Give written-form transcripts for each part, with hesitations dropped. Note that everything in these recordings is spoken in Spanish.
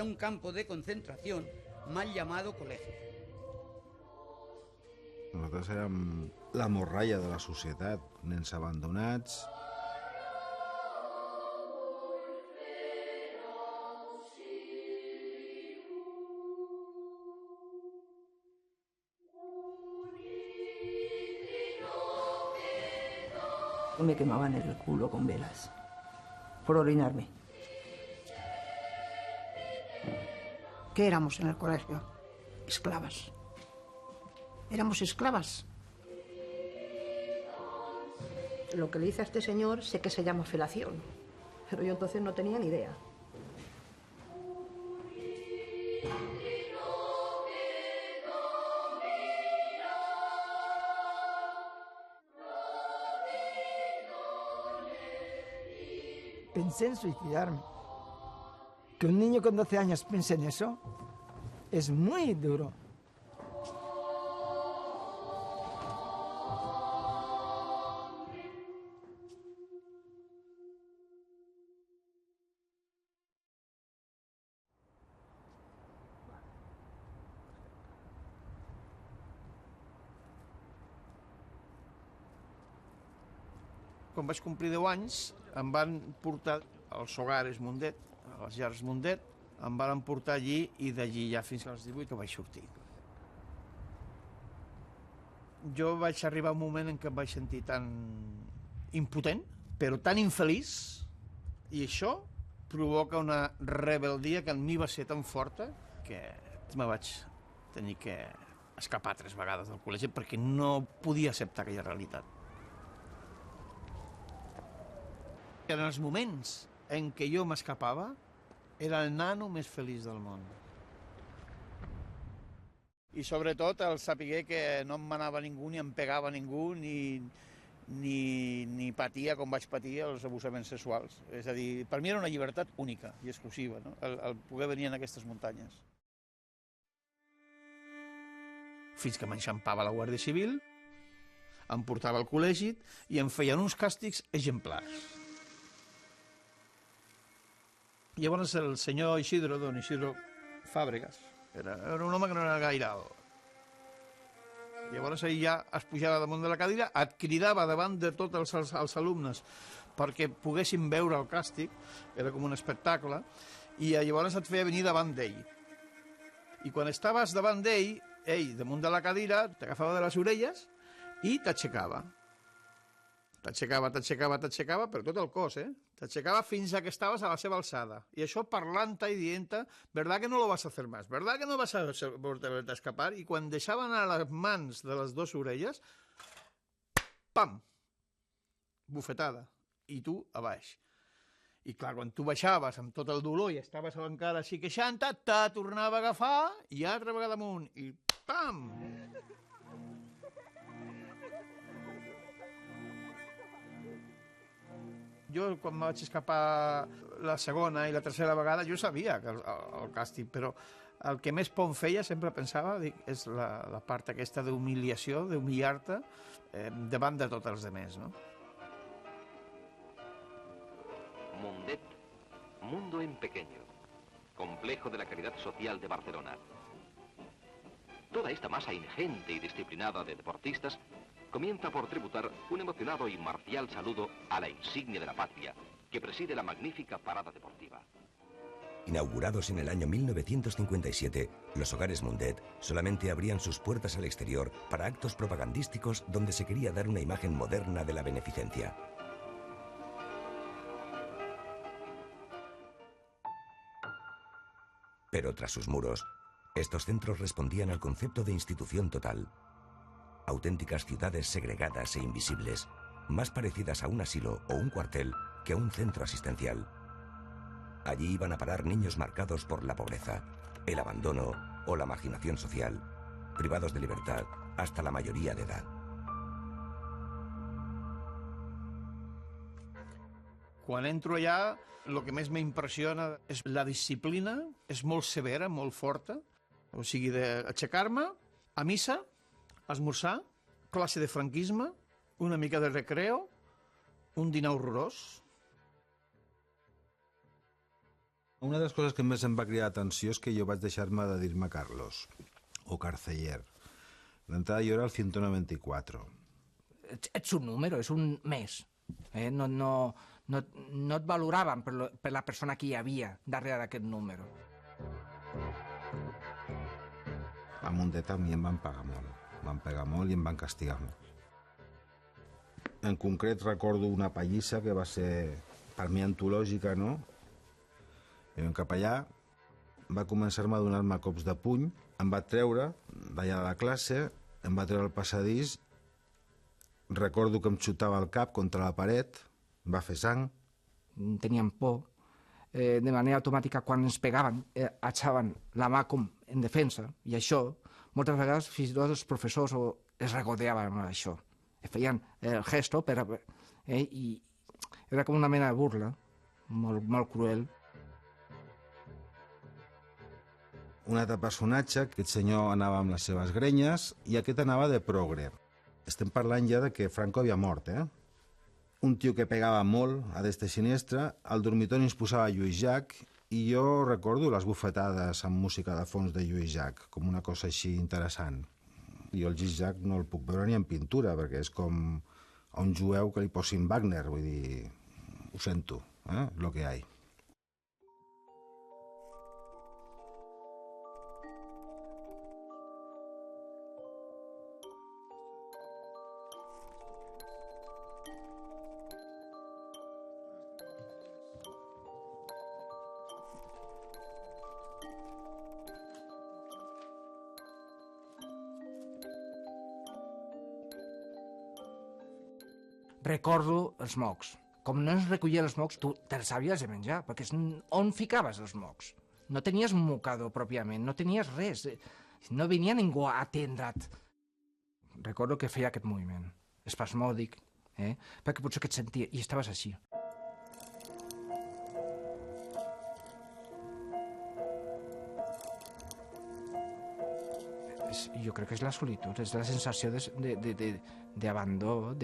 era un campo de concentración mal llamado colegio. Nosaltres érem la morralla de la societat, nens abandonats. Me quemaban el culo con velas por orinarme. ¿Qué éramos en el colegio? Esclavas. Éramos esclavas. Lo que le hice a este señor sé que se llama felación, pero yo entonces no tenía ni idea. Pensé en suicidarme. Que un niño con 12 años piense en eso es muy duro. Quan vaig complir 10 anys, em van portar als Hogares Mundet, a les llars Mundet, em van portar allí i d'allí ja fins als 18 que vaig sortir. Jo vaig arribar a un moment en què em vaig sentir tan impotent, però tan infeliç, i això provoca una rebeldia que en mi va ser tan forta que me vaig tenir que escapar 3 vegades del col·legi perquè no podia acceptar aquella realitat. En els moments en què jo m'escapava, era el nano més feliç del món. I sobretot el saber que no em manava ningú, ni em pegava ningú, ni patia com vaig patir els abusaments sexuals. És a dir, per mi era una llibertat única i exclusiva, no? El poder venir en aquestes muntanyes. Fins que m'enxampava la Guàrdia Civil, em portava al col·legi i em feien uns càstigs exemplars. Llavors el senyor Isidro, don Isidro Fàbregas, era un home que no era gaire alt. Llavors ell ja es pujava damunt de la cadira, et cridava davant de tots els alumnes perquè poguessin veure el càstig, era com un espectacle, i llavors et feia venir davant d'ell. I quan estaves davant d'ell, ell damunt de la cadira t'agafava de les orelles i t'aixecava. T'aixecava per tot el cos, T'aixecava fins a que estaves a la seva alçada. I això parlant-te i dient-te, ¿verdad que no lo vas a hacer más? ¿Verdad que no vas a volverte a escapar? I quan deixaven a les mans de les 2 orelles, pam! Bufetada. I tu a baix. I clar, quan tu baixaves amb tot el dolor i estaves encara així queixant-te, te tornava a agafar i altra vegada amunt. I pam! Jo, quan me vaig escapar la segona i la tercera vegada, jo sabia que el càstig, però el que més por em feia, sempre pensava, és la part aquesta d'humiliació, d'humillar-te davant de tots els altres, no? Mundet, mundo en pequeño, complejo de la caridad social de Barcelona. Toda esta masa ingente y disciplinada de deportistas comienza por tributar un emocionado y marcial saludo a la insignia de la patria que preside la magnífica parada deportiva. Inaugurados en el año 1957, los Hogares Mundet solamente abrían sus puertas al exterior para actos propagandísticos donde se quería dar una imagen moderna de la beneficencia. Pero tras sus muros, estos centros respondían al concepto de institución total. Auténticas ciudades segregadas e invisibles, más parecidas a un asilo o un cuartel que a un centro asistencial. Allí iban a parar niños marcados por la pobreza, el abandono o la marginación social, privados de libertad hasta la mayoría de edad. Quan entro allà, el que més m'impressiona és la disciplina, és molt severa, molt forta, o sigui, d'aixecar-me a missa, esmorzar, classe de franquisme, una mica de recreo, un dinar horrorós. Una de les coses que més em va cridar l'atenció és que jo vaig deixar-me de dir-me Carlos, o Carceller. L'entrada jo era el 194. Ets un número, és un mes. No et valoraven per la persona que hi havia darrere d'aquest número. A Mundet a mi em van pagar molt. Em van pagar molt i em van castigar molt. En concret recordo una pallissa que va ser per mi antològica, no? I un capellà va començar-me a donar-me cops de puny, em va treure d'allà de la classe, em va treure al passadís, recordo que em xutava el cap contra la paret, va fer sang. Teníem por. De manera automàtica, quan ens pegaven, aixaven la mà com en defensa, i això, moltes vegades, fins i tot els professors es regodeaven amb això. Feien el gesto, i era com una mena de burla, molt cruel. Un altre personatge, aquest senyor anava amb les seves grenyes i aquest anava de progre. Estem parlant ja de que Franco havia mort, Un tio que pegava molt a destre i siniestre, al dormitori ens posava Lluís Llach i jo recordo les bufetades amb música de fons de Lluís Llach, com una cosa així interessant. Jo el Lluís Llach no el puc veure ni en pintura, perquè és com a un jueu que li posin Wagner, vull dir, ho sento, lo que hay. Recordo els mocs. Com no es recollia els mocs, tu te'ls havies de menjar, perquè on ficaves els mocs? No tenies un mocador pròpiament, no tenies res. No venia ningú a atendre't. Recordo que feia aquest moviment, espasmòdic, perquè potser que et sentia, i estaves així. Jo crec que és la solitud, és la sensació d'abandó,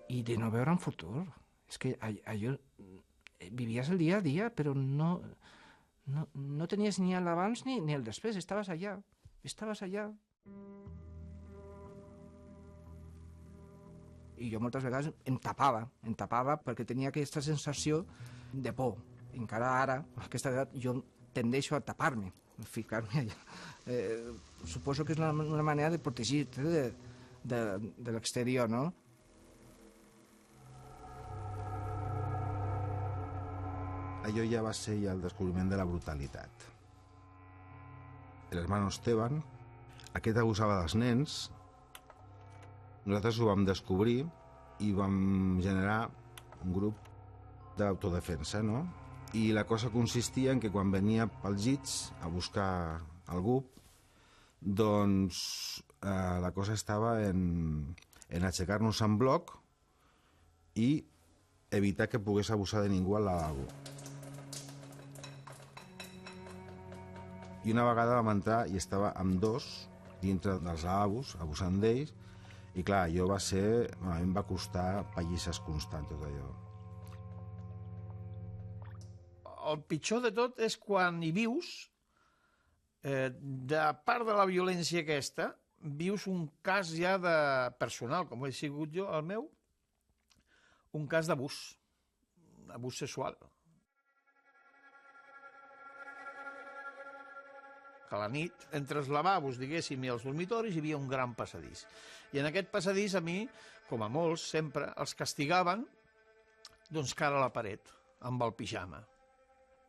i de no veure un futur. És que allò... Vivies el dia a dia, però no tenies ni l'abans ni el després. Estaves allà. I jo moltes vegades em tapava perquè tenia aquesta sensació de por. Encara ara, a aquesta edat, jo tendeixo a tapar-me, a ficar-me allà. Suposo que és una manera de protegir-te de l'exterior, no? Allò ja va ser el descobriment de la brutalitat. L'hermano Esteban, aquest abusava dels nens, nosaltres ho vam descobrir i vam generar un grup d'autodefensa, no? I la cosa consistia en que quan venia pels llits a buscar algú, doncs la cosa estava en aixecar-nos en bloc i evitar que pogués abusar de ningú al lavabo. I una vegada vam entrar i estava amb dos dintre dels lavabos, abusant d'ells, i clar, a mi em va costar pallisses constants, tot allò. El pitjor de tot és quan hi vius, de part de la violència aquesta, vius un cas ja de personal, com he sigut jo, el meu, un cas d'abús sexual. Que a la nit, entre els lavabos, diguéssim, i els dormitoris, hi havia un gran passadís. I en aquest passadís, a mi, com a molts, sempre, els castigaven, doncs, cara a la paret, amb el pijama.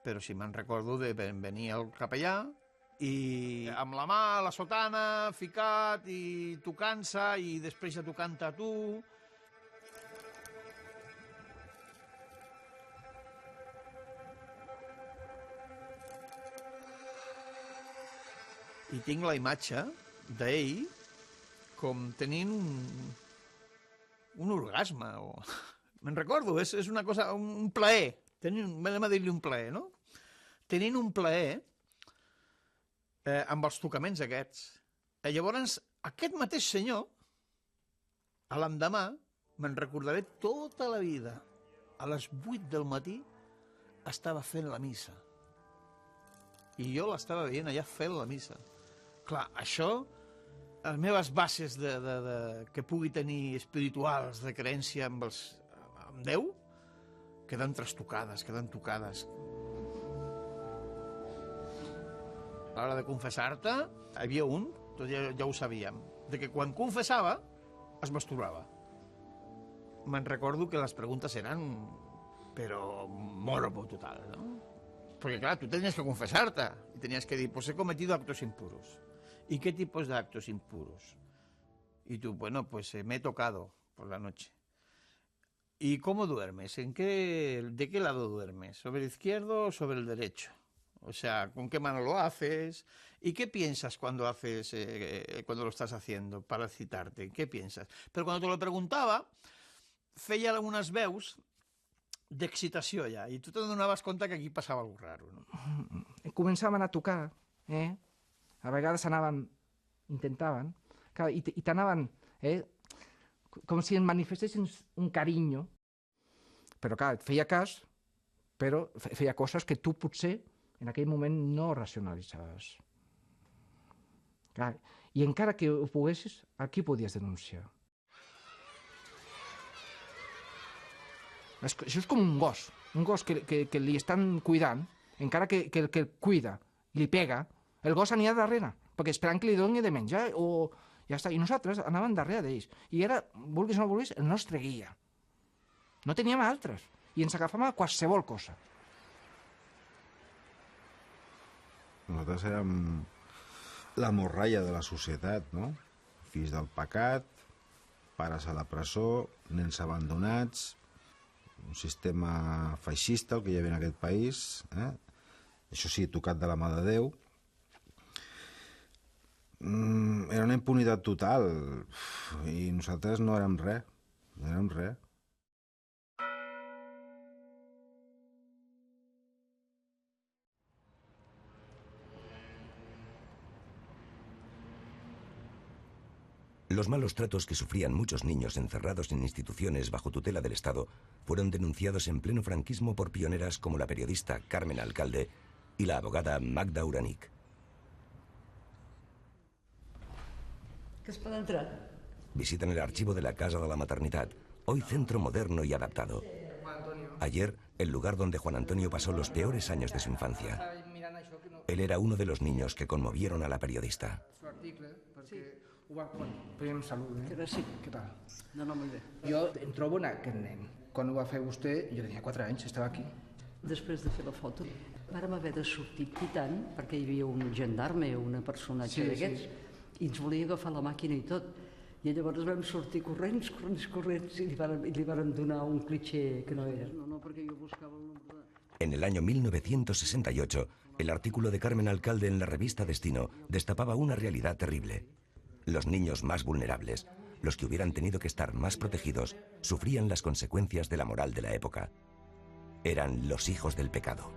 Però si me'n recordo de venir el capellà i amb la mà a la sotana, ficat, i tocant-se, i després ja tocant-te a tu. I tinc la imatge d'ell com tenint un orgasme. Me'n recordo, és una cosa, un plaer. Anem a dir-li un plaer, no? Tenint un plaer amb els tocaments aquests. Llavors, aquest mateix senyor, a l'endemà, me'n recordaré tota la vida, a les 8 del matí, estava fent la missa. I jo l'estava veient allà fent la missa. Clar, això, les meves bases que pugui tenir espirituals, de creença en Déu, queden trastocades, queden tocades. A l'hora de confessar-te, hi havia un, tot ja ho sabíem, de que quan confessava es masturbava. Me'n recordo que les preguntes eren, però morbo total, no? Perquè clar, tu tenies que confessar-te i tenies que dir, pues he cometido actos impuros. ¿Y qué tipos de actos impuros? Y tú, bueno, pues me he tocado por la noche. ¿Y cómo duermes? ¿De qué lado duermes? ¿Sobre el izquierdo o sobre el derecho? O sea, ¿con qué mano lo haces? ¿Y qué piensas cuando lo estás haciendo para excitarte? ¿Qué piensas? Però quan te lo preguntava, feia algunes veus d'excitació ja, i tu t'adonaves compte que aquí passava alguna cosa raro. No? Començaven a tocar, a vegades intentaven, i t'anaven, com si en manifestessin un carinyo, però clar, et feia cas, però feia coses que tu potser en aquell moment no racionalitzaves. Clar, i encara que ho poguessis, a qui podies denunciar? Això és com un gos que li estan cuidant, encara que el que el cuida li pega, el gos anirà darrere, perquè esperant que li doni de menjar, o ja està. I nosaltres anàvem darrere d'ells. I era, vulguis o no vulguis, el nostre guia. No teníem altres. I ens agafàvem a qualsevol cosa. Nosaltres érem la morralla de la societat, no? Fills del pecat, pares a la presó, nens abandonats, un sistema feixista, el que hi havia en aquest país, això sí, tocat de la mà de Déu. Era una impunitat total i nosaltres no érem res, no érem res. Los malos tratos que sufrían muchos niños encerrados en instituciones bajo tutela del Estado fueron denunciados en pleno franquismo por pioneras como la periodista Carmen Alcalde y la abogada Magda Uranic. ¿Qué es para entrar? Visitan el archivo de la Casa de la Maternidad, hoy centro moderno y adaptado. Ayer, el lugar donde Juan Antonio pasó los peores años de su infancia. Él era uno de los niños que conmovieron a la periodista. Primer salut, Sí. Què tal? No, molt bé. Jo em trobo en aquest nen. Quan ho va fer vostè, jo tenia 4 anys, estava aquí. Després de fer la foto, vàrem haver de sortir pitant, perquè hi havia un gendarme o una personatge d'aquests, i ens volia agafar la màquina i tot. I llavors vam sortir corrents, i li vàrem donar un cliché que no era. No, perquè jo buscava el nombre de... En el año 1968, el artículo de Carmen Alcalde en la revista Destino destapaba una realidad terrible. Los niños más vulnerables, los que hubieran tenido que estar más protegidos, sufrían las consecuencias de la moral de la época. Eran los hijos del pecado.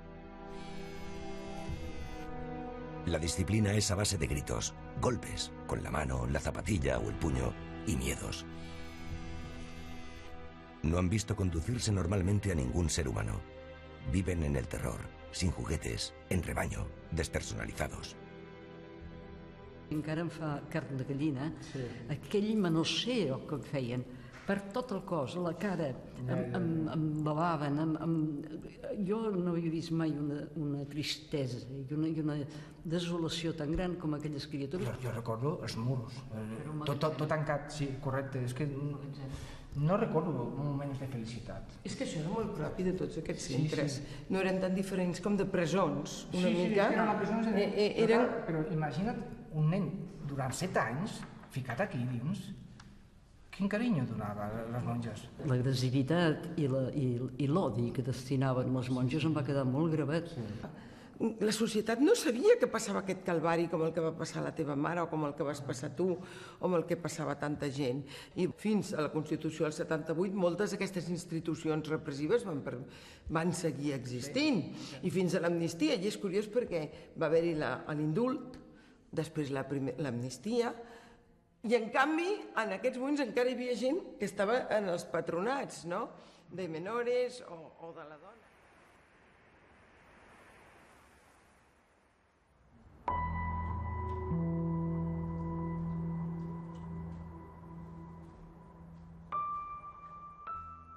La disciplina es a base de gritos, golpes, con la mano, la zapatilla o el puño, y miedos. No han visto conducirse normalmente a ningún ser humano. Viven en el terror, sin juguetes, en rebaño, despersonalizados. Encara em fa carn de gallina, aquell manosseo que em feien per tot el cos, la cara, em lavaven, jo no havia vist mai una tristesa i una desolació tan gran com aquelles criatures. Jo recordo els muros, tot tancat, sí, correcte, és que no recordo moments de felicitat. És que això era molt propi de tots aquests centres. No eren tan diferents com de presons, una mica. Sí, eren presons, però imagina't un nen durant 7 anys ficat aquí dins. Quin carinyo donava a les monges? L'agressivitat i l'odi que destinaven les monges em va quedar molt gravat. La societat no sabia que passava aquest calvari com el que va passar a la teva mare o com el que vas passar tu o com el que passava a tanta gent. I fins a la Constitució del 78 moltes d'aquestes institucions repressives van seguir existint. I fins a l'amnistia, i és curiós perquè va haver-hi l'indult, després l'amnistia, i en canvi en aquests moments encara hi havia gent que estava en els patronats, no?, de menores o de la dona.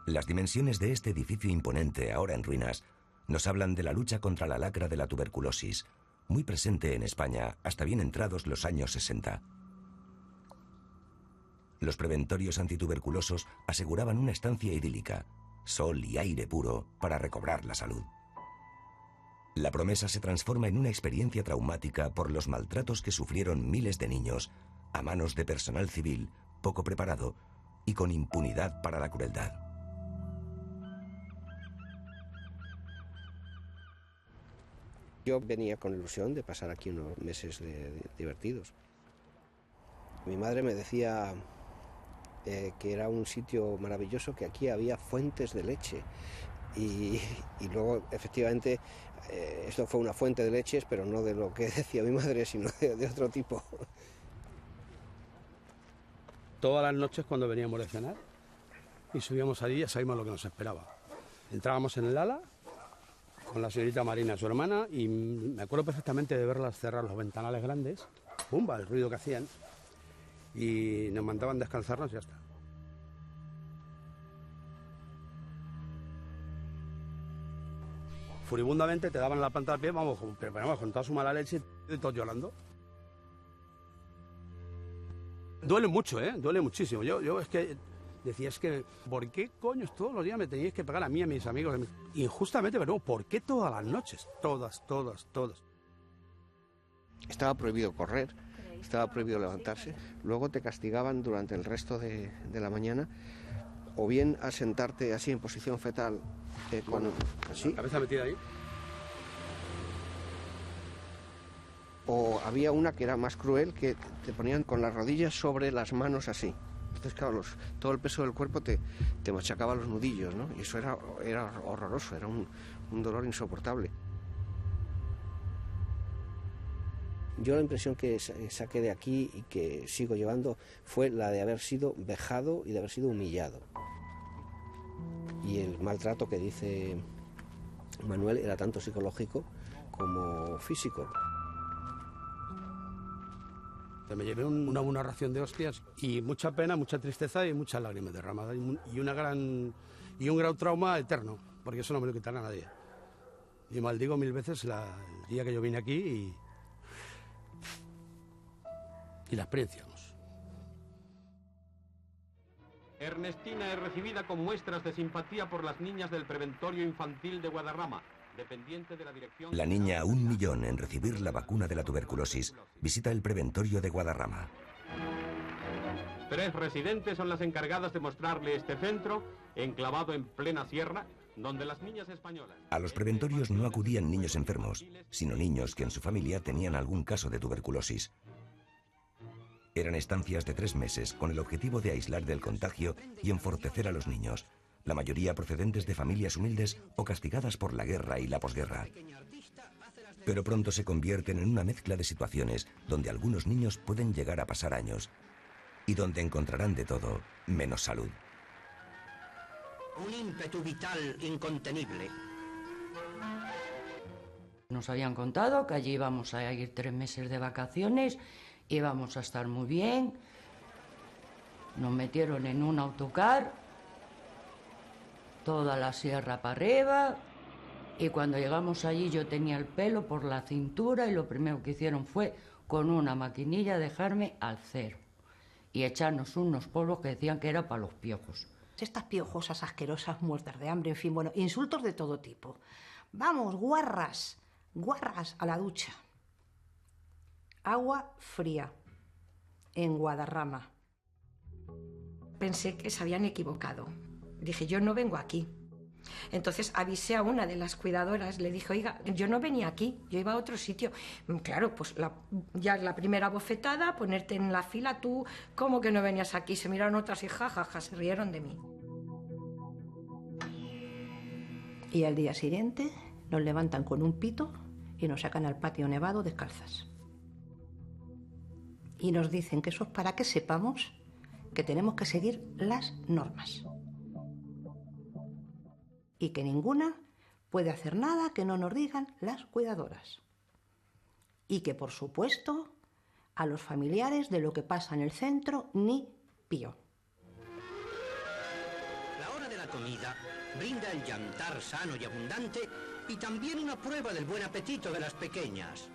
Las dimensiones de este edificio imponente, ahora en ruinas, nos hablan de la lucha contra la lacra de la tuberculosis, muy presente en España hasta bien entrados los años 60. Los preventorios antituberculosos aseguraban una estancia idílica, sol y aire puro para recobrar la salud. La promesa se transforma en una experiencia traumática por los maltratos que sufrieron miles de niños a manos de personal civil poco preparado y con impunidad para la crueldad. Yo venía con ilusión de pasar aquí unos meses divertidos. Mi madre me decía que era un sitio maravilloso, que aquí había fuentes de leche. Y luego, efectivamente, esto fue una fuente de leches, pero no de lo que decía mi madre, sino de otro tipo. Todas las noches cuando veníamos de cenar y subíamos allí, ya sabíamos lo que nos esperaba. Entrábamos en el ala con la señorita Marina, su hermana, y me acuerdo perfectamente de verlas cerrar los ventanales grandes, ¡pumba!, el ruido que hacían, y nos mandaban descansarnos y ya está. Furibundamente te daban la planta del pie, vamos, pero vamos, con toda su mala leche y todos llorando. Duele mucho, duele muchísimo. Yo es que decía, es que, ¿por qué coño todos los días me teníais que pegar a mí y a mis amigos? Injustamente, pero no, ¿por qué todas las noches? Todas. Estaba prohibido correr, estaba prohibido levantarse. Luego te castigaban durante el resto de la mañana, o bien a sentarte así en posición fetal, así. ¿La cabeza metida ahí? O había una que era más cruel, que te ponían con las rodillas sobre las manos así. Entonces, claro, todo el peso del cuerpo te machacaba los nudillos, ¿no? Y eso era horroroso, era un dolor insoportable. Yo la impresión que saqué de aquí y que sigo llevando fue la de haber sido vejado y de haber sido humillado. Y el maltrato que dice Manuel era tanto psicológico como físico. Me llevé una buena ración de hostias y mucha pena, mucha tristeza y muchas lágrimas derramadas y un gran trauma eterno, porque eso no me lo quitará a nadie. Y maldigo 1000 veces el día que yo vine aquí y la experiencia. Ernestina es recibida con muestras de simpatía por las niñas del Preventorio Infantil de Guadarrama, dependiente de la dirección... La niña 1 millón en recibir la vacuna de la tuberculosis visita el Preventorio de Guadarrama. 3 residentes son las encargadas de mostrarle este centro, enclavado en plena sierra, donde las niñas españolas... A los preventorios no acudían niños enfermos, sino niños que en su familia tenían algún caso de tuberculosis. Eran estancias de 3 meses con el objetivo de aislar del contagio y enfortecer a los niños, la mayoría procedentes de familias humildes o castigadas por la guerra y la posguerra. Pero pronto se convierten en una mezcla de situaciones donde algunos niños pueden llegar a pasar años y donde encontrarán de todo menos salud. Un ímpetu vital incontenible. Nos habían contado que allí íbamos a ir 3 meses de vacaciones, íbamos a estar muy bien. Nos metieron en un autocar, toda la sierra para arriba, y cuando llegamos allí yo tenía el pelo por la cintura y lo primero que hicieron fue con una maquinilla dejarme al cero y echarnos unos polvos que decían que era para los piojos. Estas piojosas asquerosas, muertas de hambre, en fin, bueno, insultos de todo tipo. Vamos, guarras a la ducha. Agua fría, en Guadarrama. Pensé que se habían equivocado. Dije, yo no vengo aquí. Entonces avisé a una de las cuidadoras, le dije, oiga, yo no venía aquí, yo iba a otro sitio. Claro, pues ya la primera bofetada, ponerte en la fila, tú, ¿cómo que no venías aquí? Se miraron otras y jajaja, se rieron de mí. Y al día siguiente nos levantan con un pito y nos sacan al patio nevado descalzas. Y nos dicen que eso es para que sepamos que tenemos que seguir las normas. Y que ninguna puede hacer nada que no nos digan las cuidadoras. Y que, por supuesto, a los familiares de lo que pasa en el centro, ni pío. La hora de la comida, brinda el yantar sano y abundante y también una prueba del buen apetito de las pequeñas.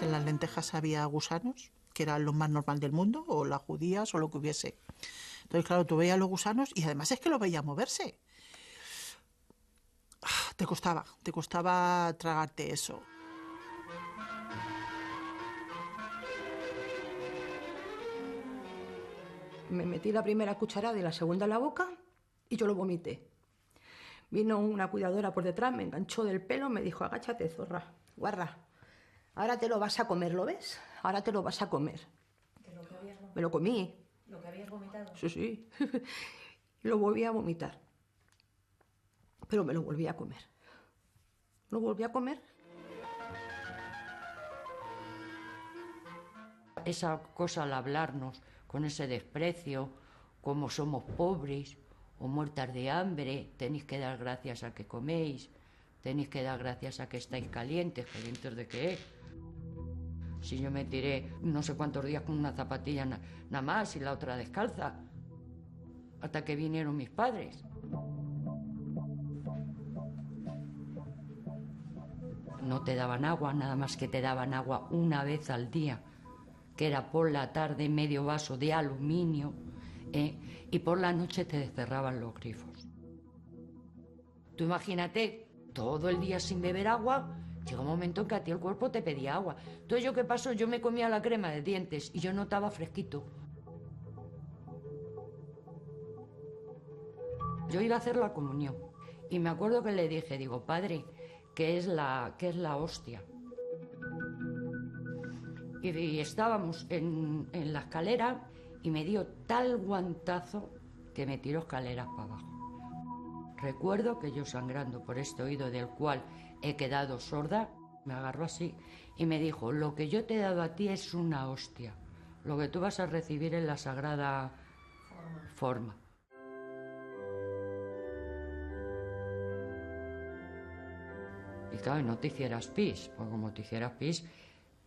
En las lentejas había gusanos, que era lo más normal del mundo, o las judías o lo que hubiese. Entonces, claro, tú veías los gusanos y además es que los veías moverse. Te costaba tragarte eso. Me metí la primera cucharada y la segunda en la boca y yo lo vomité. Vino una cuidadora por detrás, me enganchó del pelo, me dijo, agáchate, zorra, guarra. Ahora te lo vas a comer, ¿lo ves? Ahora te lo vas a comer. Me lo comí. ¿Lo que habías vomitado? Sí, sí. Lo volví a vomitar. Pero me lo volví a comer. Lo volví a comer. Esa cosa al hablarnos, con ese desprecio, como somos pobres o muertas de hambre, tenéis que dar gracias a que coméis, tenéis que dar gracias a que estáis calientes. ¿Calientes de qué? Si yo me tiré no sé cuántos días con una zapatilla nada más y la otra descalza, hasta que vinieron mis padres. No te daban agua, nada más que te daban agua una vez al día, que era por la tarde medio vaso de aluminio, y por la noche te cerraban los grifos. Tú imagínate, todo el día sin beber agua, llega un momento en que a ti el cuerpo te pedía agua. Entonces, ¿yo qué pasó? Yo me comía la crema de dientes y yo notaba fresquito. Yo iba a hacer la comunión y me acuerdo que le dije, digo, padre, ¿qué es la hostia? Y estábamos en la escalera y me dio tal guantazo que me tiró escaleras para abajo. Recuerdo que yo, sangrando por este oído del cual he quedado sorda, me agarró así y me dijo, lo que yo te he dado a ti es una hostia, lo que tú vas a recibir en la sagrada forma. Y claro, no te hicieras pis, porque como te hicieras pis,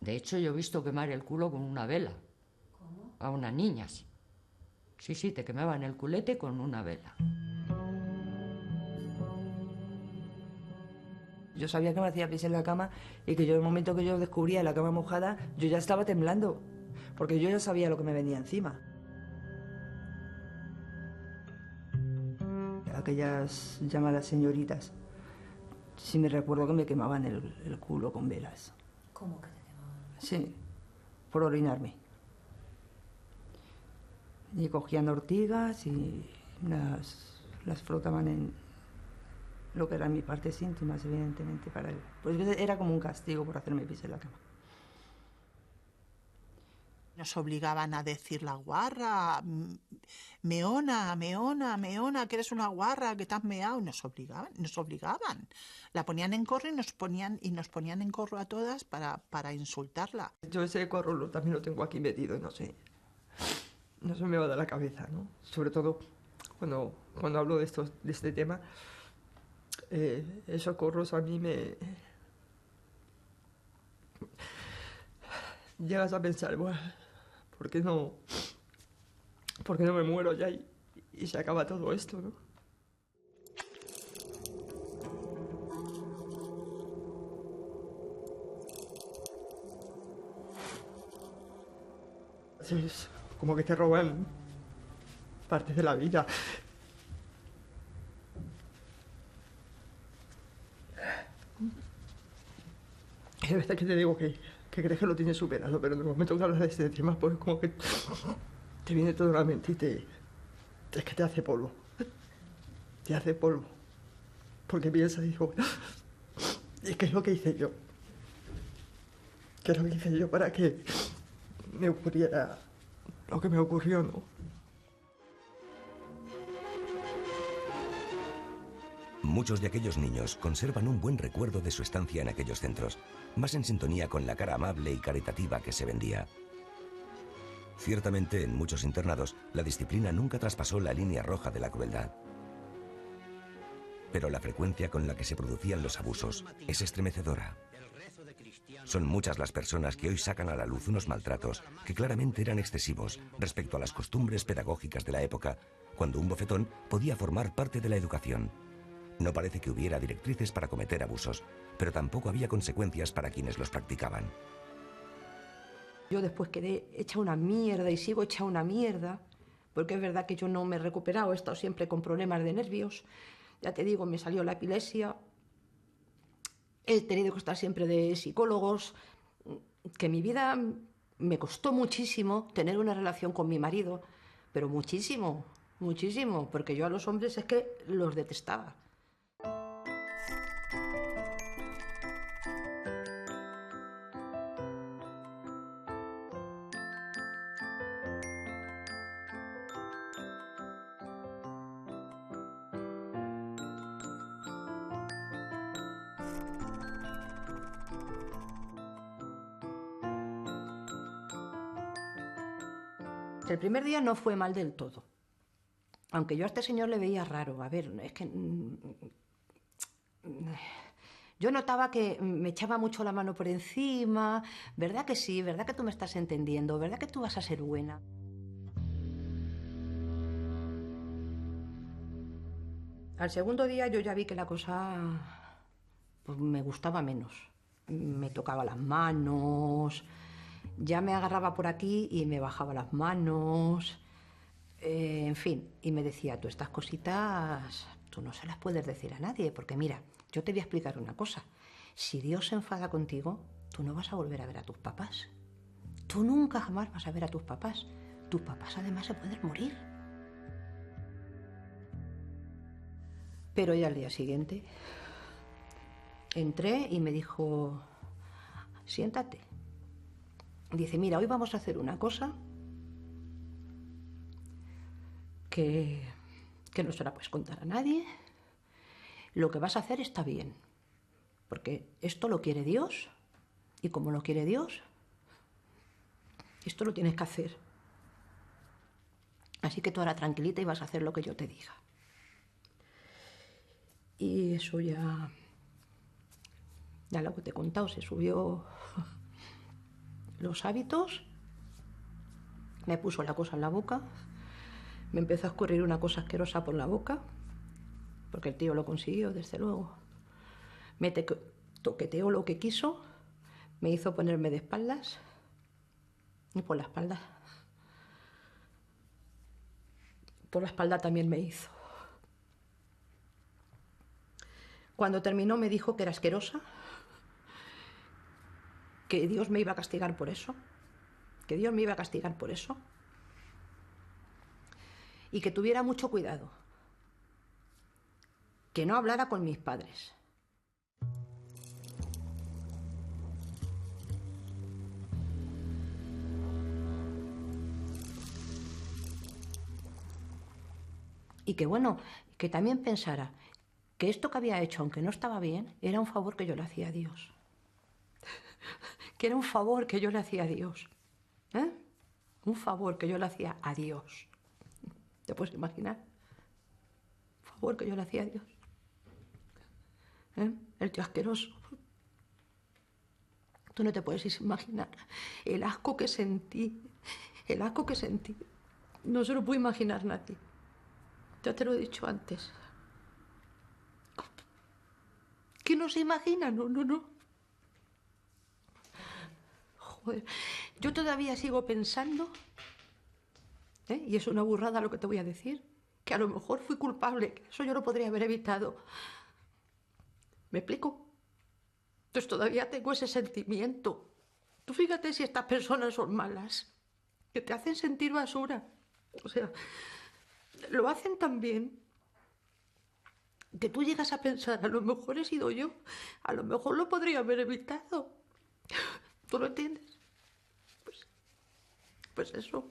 de hecho yo he visto quemar el culo con una vela. ¿Cómo? A unas niñas. Sí, sí, te quemaban el culete con una vela. Yo sabía que me hacía pis en la cama y que yo, en el momento que yo descubría la cama mojada, yo ya estaba temblando, porque yo ya sabía lo que me venía encima. Aquellas llamadas señoritas, sí me recuerdo que me quemaban el culo con velas. ¿Cómo que te quemaban? Sí, por orinarme. Y cogían ortigas y las frotaban en lo que eran mis partes íntimas, evidentemente, para él. Pues era como un castigo por hacerme pis en la cama. Nos obligaban a decir la guarra, meona, meona, meona, que eres una guarra, que te has meado. Nos obligaban. La ponían en corro y nos ponían en corro a todas para insultarla. Yo ese corro también lo tengo aquí metido, no sé. No se me va de la cabeza, ¿no? Sobre todo cuando hablo de este tema, esos corros a mí me... Llegas a pensar, bueno, ¿por qué no me muero ya y se acaba todo esto, no? Es como que te roban partes de la vida. Hay veces que te digo que crees que lo tienes superado, pero en el momento que hablas de este tema, pues como que te viene todo a la mente y es que te hace polvo. Te hace polvo. Porque piensas y digo, ¿y qué es lo que hice yo? ¿Qué es lo que hice yo para que me ocurriera lo que me ocurrió, no? Muchos de aquellos niños conservan un buen recuerdo de su estancia en aquellos centros, más en sintonía con la cara amable y caritativa que se vendía. Ciertamente, en muchos internados, la disciplina nunca traspasó la línea roja de la crueldad. Pero la frecuencia con la que se producían los abusos es estremecedora. Son muchas las personas que hoy sacan a la luz unos maltratos que claramente eran excesivos respecto a las costumbres pedagógicas de la época, cuando un bofetón podía formar parte de la educación. No parece que hubiera directrices para cometer abusos, pero tampoco había consecuencias para quienes los practicaban. Yo después quedé hecha una mierda y sigo hecha una mierda, porque es verdad que yo no me he recuperado, he estado siempre con problemas de nervios. Ya te digo, me salió la epilepsia, he tenido que estar siempre de psicólogos, que mi vida me costó muchísimo tener una relación con mi marido, pero muchísimo, muchísimo, porque yo a los hombres es que los detestaba. El primer día no fue mal del todo, aunque yo a este señor le veía raro. A ver, es que yo notaba que me echaba mucho la mano por encima. ¿Verdad que sí? ¿Verdad que tú me estás entendiendo? ¿Verdad que tú vas a ser buena? Al segundo día yo ya vi que la cosa pues, me gustaba menos. Me tocaba las manos, ya me agarraba por aquí y me bajaba las manos, en fin, y me decía, tú estas cositas, tú no se las puedes decir a nadie, porque mira, yo te voy a explicar una cosa, si Dios se enfada contigo, tú no vas a volver a ver a tus papás, tú nunca jamás vas a ver a tus papás además se pueden morir. Pero ya al día siguiente entré y me dijo, siéntate. Dice, mira, hoy vamos a hacer una cosa que no se la puedes contar a nadie. Lo que vas a hacer está bien, porque esto lo quiere Dios, y como lo quiere Dios, esto lo tienes que hacer. Así que tú ahora tranquilita y vas a hacer lo que yo te diga. Y eso ya lo que te he contado, se subió los hábitos, me puso la cosa en la boca, me empezó a escurrir una cosa asquerosa por la boca, porque el tío lo consiguió, desde luego. Me toqueteó lo que quiso, me hizo ponerme de espaldas, y por la espalda también me hizo. Cuando terminó me dijo que era asquerosa, que Dios me iba a castigar por eso, y que tuviera mucho cuidado, que no hablara con mis padres. Y que bueno, que también pensara que esto que había hecho, aunque no estaba bien, era un favor que yo le hacía a Dios. Que era un favor que yo le hacía a Dios. ¿Eh? Un favor que yo le hacía a Dios. ¿Te puedes imaginar? Un favor que yo le hacía a Dios. ¿Eh? El tío asqueroso. Tú no te puedes imaginar el asco que sentí. El asco que sentí. No se lo puede imaginar nadie. Ya te lo he dicho antes. ¿Qué no se imagina? No. Joder, yo todavía sigo pensando, y es una burrada lo que te voy a decir, que a lo mejor fui culpable, que eso yo lo podría haber evitado. ¿Me explico? Entonces todavía tengo ese sentimiento. Tú fíjate si estas personas son malas, que te hacen sentir basura. O sea, lo hacen tan bien que tú llegas a pensar, a lo mejor he sido yo, a lo mejor lo podría haber evitado. ¿Tú lo entiendes? Pues eso.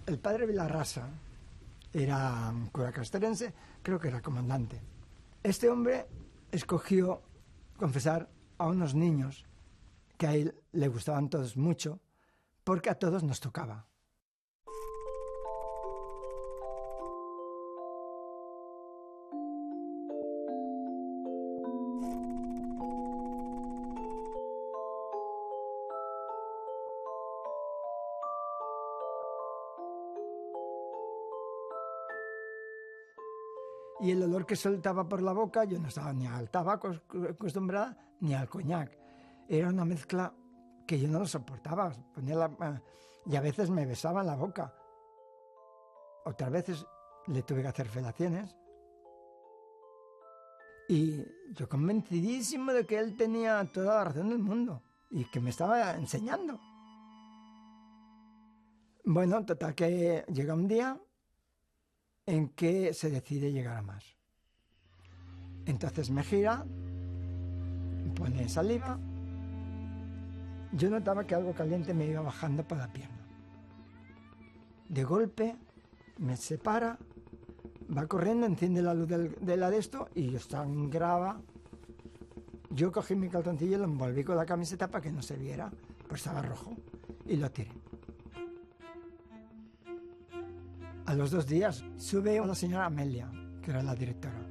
El padre Vilarrasa era un cura castrense, creo que era comandante. Este hombre escogió confesar a unos niños que a él le gustaban todos mucho, porque a todos nos tocaba. Y el olor que soltaba por la boca, yo no estaba ni al tabaco acostumbrada ni al coñac. Era una mezcla que yo no lo soportaba. Y a veces me besaba en la boca. Otras veces le tuve que hacer felaciones. Y yo convencidísimo de que él tenía toda la razón del mundo y que me estaba enseñando. Bueno, total que llega un día en que se decide llegar a más. Entonces me gira, pone saliva. Yo notaba que algo caliente me iba bajando por la pierna. De golpe me separa, va corriendo, enciende la luz de la de esto y sangraba. Yo cogí mi calzoncillo, lo envolví con la camiseta para que no se viera, pues estaba rojo, y lo tiré. A los 2 días sube la señora Amelia, que era la directora.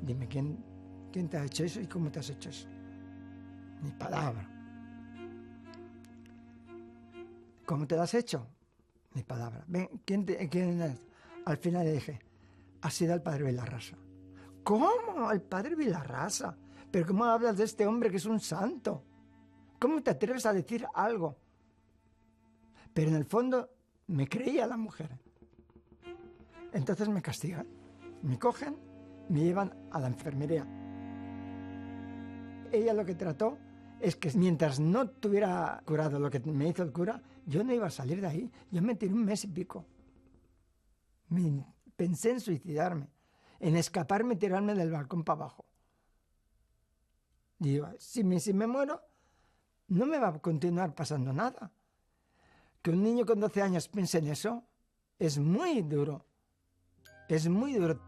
Dime, ¿quién te ha hecho eso y cómo te has hecho eso? Ni palabra. ¿Cómo te lo has hecho? Ni palabra. Ven, ¿quién es? Al final le dije, ha sido el padre Vilarrasa. ¿Cómo? ¿El padre Vilarrasa? ¿Pero cómo hablas de este hombre que es un santo? ¿Cómo te atreves a decir algo? Pero en el fondo me creía la mujer. Entonces me castigan, me cogen, me llevan a la enfermería. Ella lo que trató es que mientras no tuviera curado lo que me hizo el cura, yo no iba a salir de ahí. Yo me tiré 1 mes y pico. Pensé en suicidarme, en escaparme y tirarme del balcón para abajo. Digo, si me muero, no me va a continuar pasando nada. Que un niño con 12 años piense en eso es muy duro. Es muy duro.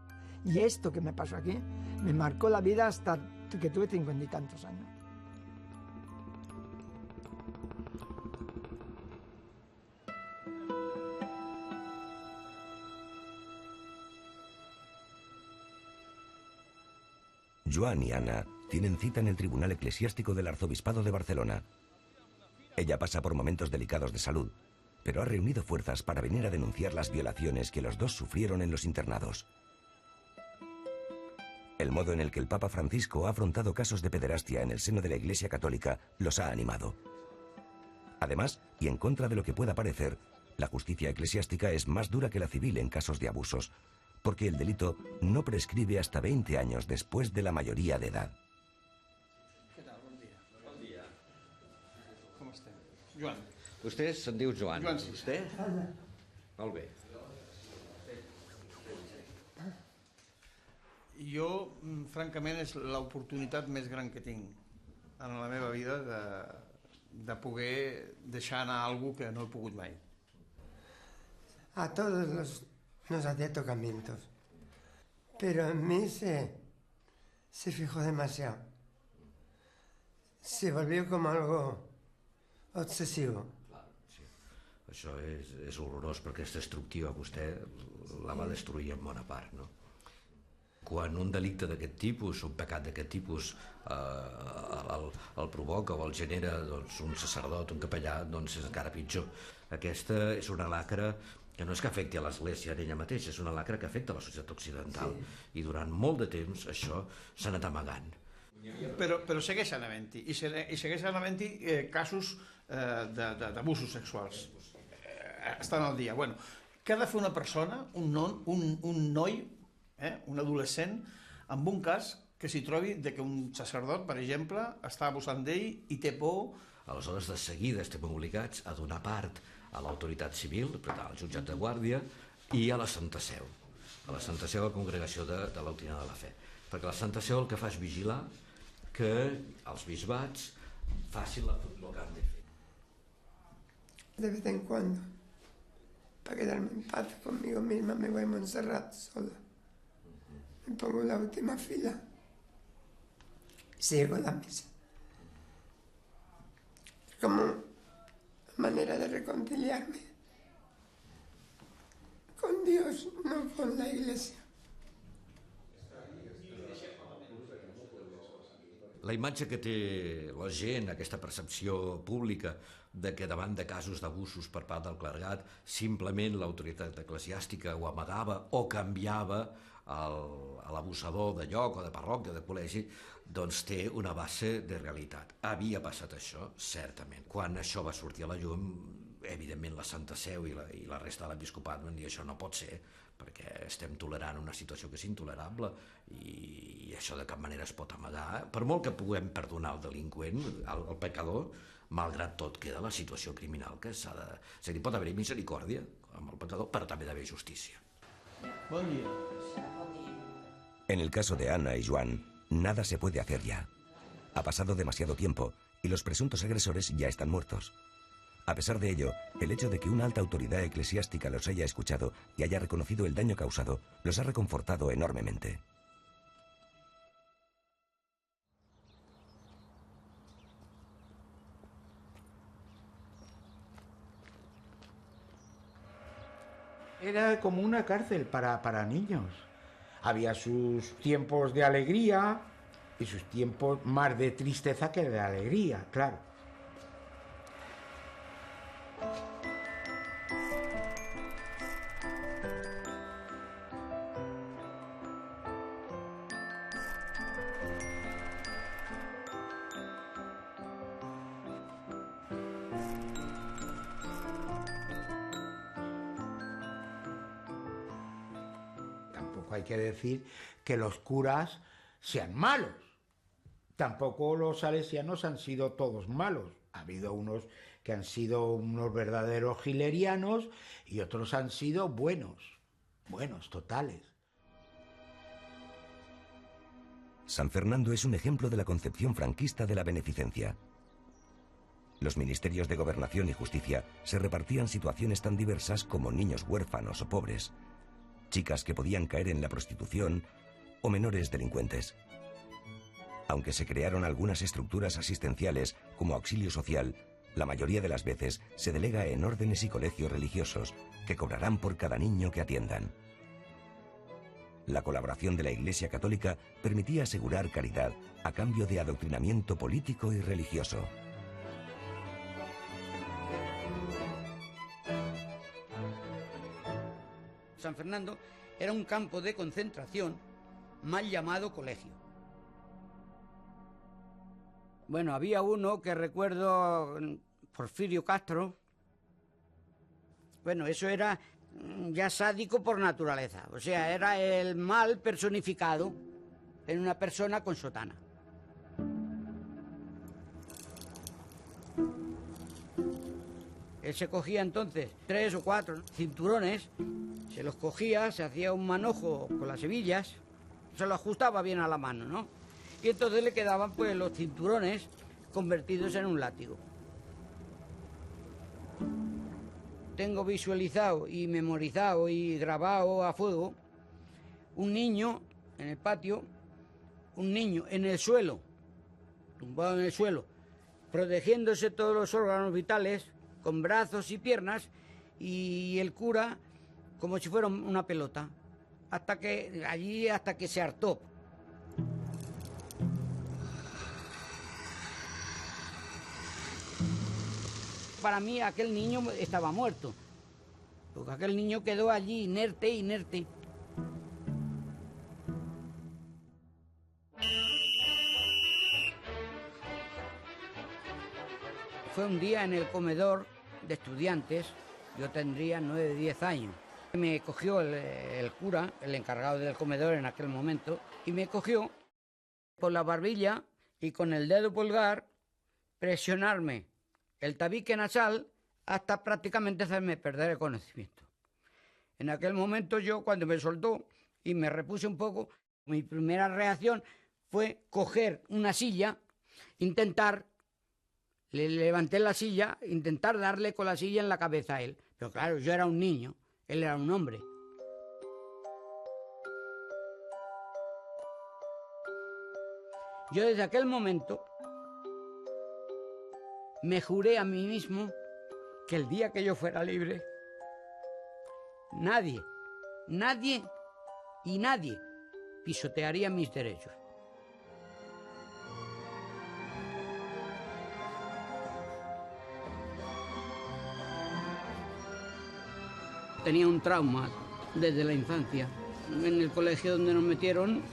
Y esto que me pasó aquí me marcó la vida hasta que tuve 50 y tantos años. Joan y Ana tienen cita en el Tribunal Eclesiástico del Arzobispado de Barcelona. Ella pasa por momentos delicados de salud, pero ha reunido fuerzas para venir a denunciar las violaciones que los dos sufrieron en los internados. El modo en el que el Papa Francisco ha afrontado casos de pederastia en el seno de la Iglesia Católica los ha animado. Además, y en contra de lo que pueda parecer, la justicia eclesiástica es más dura que la civil en casos de abusos, porque el delito no prescribe hasta 20 años después de la mayoría de edad. Què tal? Bon dia. Bon dia. Com estem? Joan. Vostè se'n diu Joan. Joan, sí. Vostè? Molt bé. Jo, francament, és l'oportunitat més gran que tinc en la meva vida de poder deixar anar algo que no he pogut mai. A todos nos hacía tocamientos, pero en mí se fijó demasiado. Se volvió como algo obsesivo. Això és horrorós perquè aquesta destructiva vostè la va destruir en bona part, no? Quan un delicte d'aquest tipus, un pecat d'aquest tipus el provoca o el genera un sacerdot, un capellà, doncs és encara pitjor. Aquesta és una lacra que no és que afecti a l'Església en ella mateixa, és una lacra que afecta a la societat occidental. I durant molt de temps això s'ha anat amagant. Però segueixen havent-hi, i segueixen havent-hi casos d'abusos sexuals. Estan al dia. Bueno, què ha de fer una persona, un noi, un adolescent, amb un cas que s'hi trobi que un sacerdot, per exemple, està abusant d'ell i té por? Aleshores, de seguida estem obligats a donar part a l'autoritat civil, al jutjat de guàrdia, i a la Santa Seu. A la Santa Seu, a la Congregació de la Doctrina de la Fe. Perquè la Santa Seu el que fa és vigilar que els bisbats facin el que han de fer. De vez en cuando para quedarme en paz conmigo misma, me voy a Montserrat sola. Me pongo en la última fila. Sigo la misa. Es como una manera de reconciliarme con Dios, no con la Iglesia. La imatge que té la gent, aquesta percepció pública de que davant de casos d'abusos per part del clergat simplement l'autoritat eclesiàstica ho amagava o canviava a l'abusador de lloc o de parròquia o de col·legi, doncs té una base de realitat. Havia passat això, certament. Quan això va sortir a la llum, evidentment la Santa Seu i la resta de l'episcopat van dir això no pot ser, perquè estem tolerant una situació que és intolerable i això de cap manera es pot amagar. Per molt que puguem perdonar el delinqüent, el pecador, malgrat tot queda la situació criminal que s'ha de... És a dir, pot haver-hi misericòrdia amb el pecador, però també ha d'haver justícia. Bon dia. En el caso de Ana y Joan, nada se puede hacer ya. Ha pasado demasiado tiempo y los presuntos agresores ya están muertos. A pesar de ello, el hecho de que una alta autoridad eclesiástica los haya escuchado y haya reconocido el daño causado los ha reconfortado enormemente. Era como una cárcel para niños. Había sus tiempos de alegría y sus tiempos más de tristeza que de alegría, claro. Hay que decir que los curas sean malos. Tampoco los salesianos han sido todos malos. Ha habido unos que han sido unos verdaderos gilerianos y otros han sido buenos totales. San Fernando es un ejemplo de la concepción franquista de la beneficencia. Los ministerios de Gobernación y Justicia se repartían situaciones tan diversas como niños huérfanos o pobres, chicas que podían caer en la prostitución o menores delincuentes. Aunque se crearon algunas estructuras asistenciales como auxilio social, la mayoría de las veces se delega en órdenes y colegios religiosos que cobrarán por cada niño que atiendan. La colaboración de la Iglesia Católica permitía asegurar caridad a cambio de adoctrinamiento político y religioso. San Fernando era un campo de concentración mal llamado colegio. Bueno, había uno que recuerdo, Porfirio Castro. Bueno, eso era ya sádico por naturaleza, o sea, era el mal personificado en una persona con sotana. Él se cogía entonces 3 o 4 cinturones, se los cogía, se hacía un manojo con las hebillas, se lo ajustaba bien a la mano, ¿no? Y entonces le quedaban pues los cinturones convertidos en un látigo. Tengo visualizado y memorizado y grabado a fuego un niño en el patio, un niño en el suelo, tumbado en el suelo, protegiéndose todos los órganos vitales, con brazos y piernas, y el cura como si fuera una pelota, hasta que se hartó. Para mí aquel niño estaba muerto, porque aquel niño quedó allí inerte. Fue un día en el comedor de estudiantes, yo tendría 9, 10 años. Me cogió el cura, el encargado del comedor en aquel momento, y me cogió por la barbilla y con el dedo pulgar presionarme el tabique nasal hasta prácticamente hacerme perder el conocimiento. En aquel momento yo, cuando me soltó y me repuse un poco, mi primera reacción fue coger una silla, le levanté la silla, intentar darle con la silla en la cabeza a él, Pero claro, yo era un niño, él era un hombre. Yo desde aquel momento me juré a mí mismo que el día que yo fuera libre, nadie pisotearía mis derechos. Tenía un trauma desde la infancia. En el colegio donde nos metieron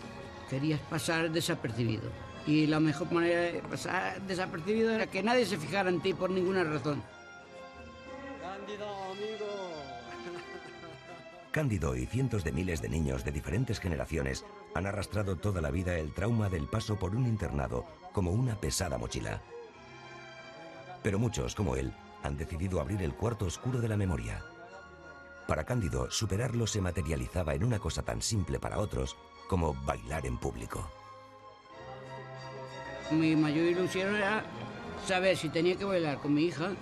querías pasar desapercibido. Y la mejor manera de pasar desapercibido era que nadie se fijara en ti por ninguna razón. Cándido, amigo. Cándido y cientos de miles de niños de diferentes generaciones han arrastrado toda la vida el trauma del paso por un internado como una pesada mochila. Pero muchos, como él, han decidido abrir el cuarto oscuro de la memoria. Para Cándido, superarlo se materializaba en una cosa tan simple para otros como bailar en público. Mi mayor ilusión era saber si tenía que bailar con mi hija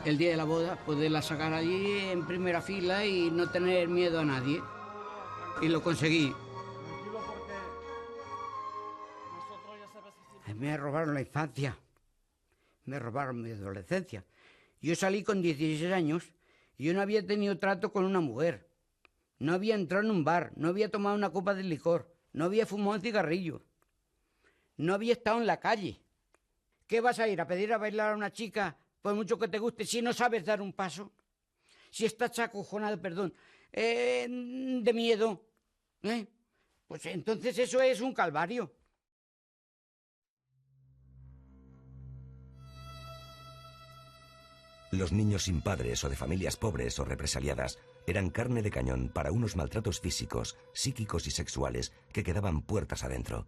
el día de la boda, poderla sacar allí en primera fila y no tener miedo a nadie. Y lo conseguí. Me robaron la infancia, me robaron mi adolescencia. Yo salí con 16 años y yo no había tenido trato con una mujer. No había entrado en un bar, no había tomado una copa de licor, no había fumado un cigarrillo. No había estado en la calle. ¿Qué vas a ir a pedir a bailar a una chica por mucho que te guste si no sabes dar un paso? Si estás acojonado, perdón, de miedo, pues entonces eso es un calvario. Los niños sin padres o de familias pobres o represaliadas eran carne de cañón para unos maltratos físicos, psíquicos y sexuales que quedaban puertas adentro.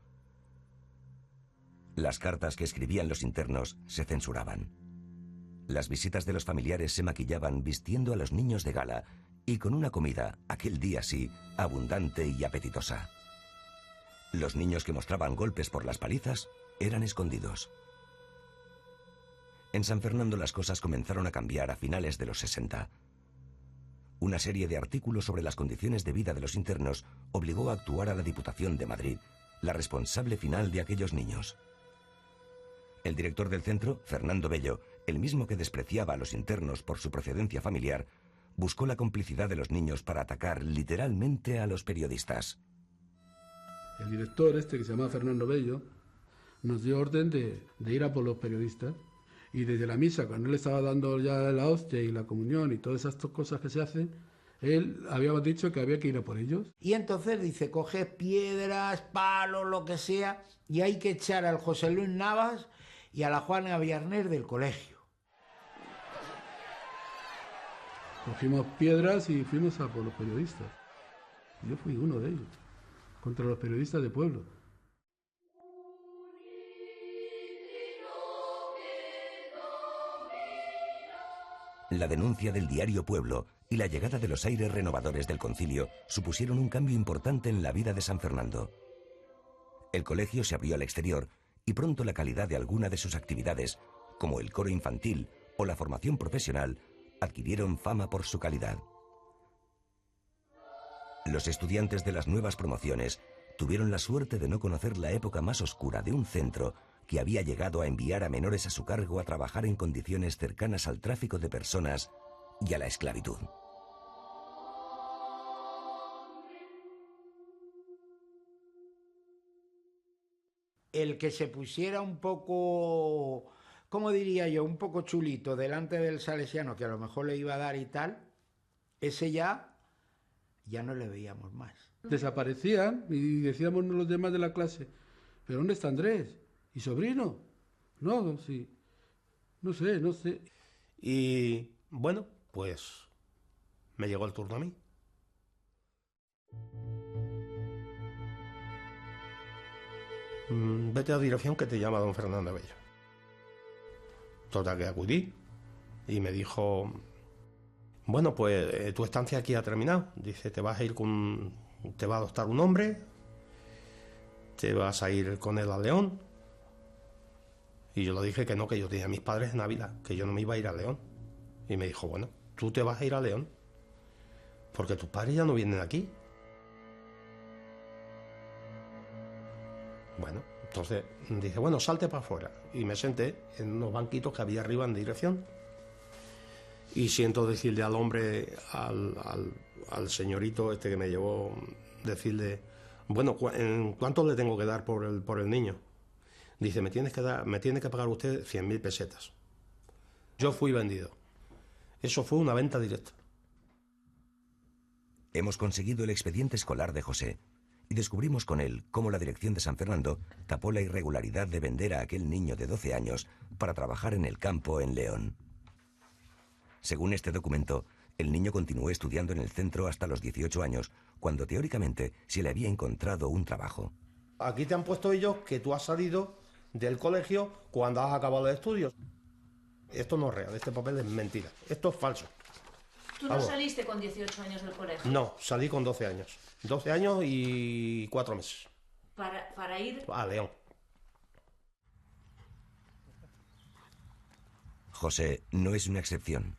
Las cartas que escribían los internos se censuraban. Las visitas de los familiares se maquillaban vistiendo a los niños de gala y con una comida, aquel día sí, abundante y apetitosa. Los niños que mostraban golpes por las palizas eran escondidos. En San Fernando las cosas comenzaron a cambiar a finales de los 60. Una serie de artículos sobre las condiciones de vida de los internos obligó a actuar a la Diputación de Madrid, la responsable final de aquellos niños. El director del centro, Fernando Bello, el mismo que despreciaba a los internos por su procedencia familiar, buscó la complicidad de los niños para atacar literalmente a los periodistas. El director que se llama Fernando Bello, nos dio orden de ir a por los periodistas. Y desde la misa, cuando él estaba dando ya la hostia y la comunión y todas esas cosas que se hacen, él había dicho que había que ir a por ellos. Y entonces dice, coge piedras, palos, lo que sea, y hay que echar al José Luis Navas y a la Juana Villarner del colegio. Cogimos piedras y fuimos a por los periodistas. Yo fui uno de ellos, contra los periodistas de pueblo. La denuncia del diario Pueblo y la llegada de los aires renovadores del concilio supusieron un cambio importante en la vida de San Fernando. El colegio se abrió al exterior y pronto la calidad de alguna de sus actividades, como el coro infantil o la formación profesional, adquirieron fama por su calidad. Los estudiantes de las nuevas promociones tuvieron la suerte de no conocer la época más oscura de un centro que había llegado a enviar a menores a su cargo a trabajar en condiciones cercanas al tráfico de personas y a la esclavitud. El que se pusiera un poco, ¿cómo diría yo? Un poco chulito delante del salesiano, que a lo mejor le iba a dar y tal, ese ya no le veíamos más. Desaparecían y decíamos los demás de la clase, ¿pero dónde está Andrés? ¿Y sobrino? No, sí. No sé. Y bueno, pues me llegó el turno a mí. Vete a dirección que te llama don Fernando Bello. Total que acudí y me dijo, bueno, pues tu estancia aquí ha terminado. Dice, te va a adoptar un hombre, te vas a ir con él a León. Y yo le dije que no, que yo tenía a mis padres en Ávila, que yo no me iba a ir a León. Y me dijo, bueno, tú te vas a ir a León, porque tus padres ya no vienen aquí. Bueno, entonces dije, bueno, salte para afuera. Y me senté en unos banquitos que había arriba en dirección. Y siento decirle al hombre, al señorito este que me llevó, decirle, bueno, ¿cuánto le tengo que dar por el niño? Dice, me tiene que pagar usted 100.000 pesetas. Yo fui vendido. Eso fue una venta directa. Hemos conseguido el expediente escolar de José y descubrimos con él cómo la dirección de San Fernando tapó la irregularidad de vender a aquel niño de 12 años para trabajar en el campo en León. Según este documento, el niño continuó estudiando en el centro hasta los 18 años, cuando teóricamente se le había encontrado un trabajo. Aquí te han puesto ellos que tú has salido del colegio cuando has acabado los estudios. Esto no es real, este papel es mentira, esto es falso. ¿Tú no saliste con 18 años del colegio? No, salí con 12 años. 12 años y 4 meses. ¿Para ir? A León. José no es una excepción.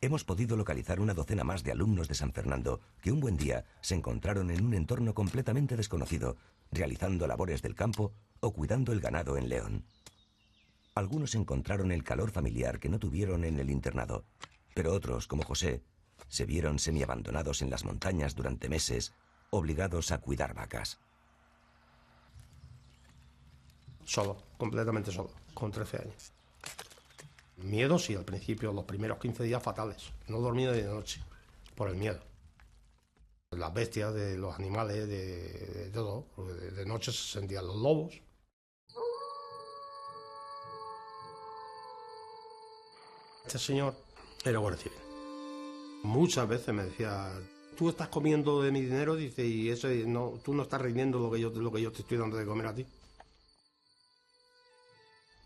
Hemos podido localizar una docena más de alumnos de San Fernando que un buen día se encontraron en un entorno completamente desconocido, realizando labores del campo o cuidando el ganado en León. Algunos encontraron el calor familiar que no tuvieron en el internado, pero otros, como José, se vieron semiabandonados en las montañas durante meses, obligados a cuidar vacas. Solo, completamente solo, con 13 años. Miedo sí, al principio, los primeros 15 días fatales. No dormía de noche, por el miedo. Las bestias, de los animales, de todo. De noche se sentían los lobos. Este señor era guardia civil. Muchas veces me decía, tú estás comiendo de mi dinero, dice, y ese no, tú no estás rindiendo lo que yo te estoy dando de comer a ti.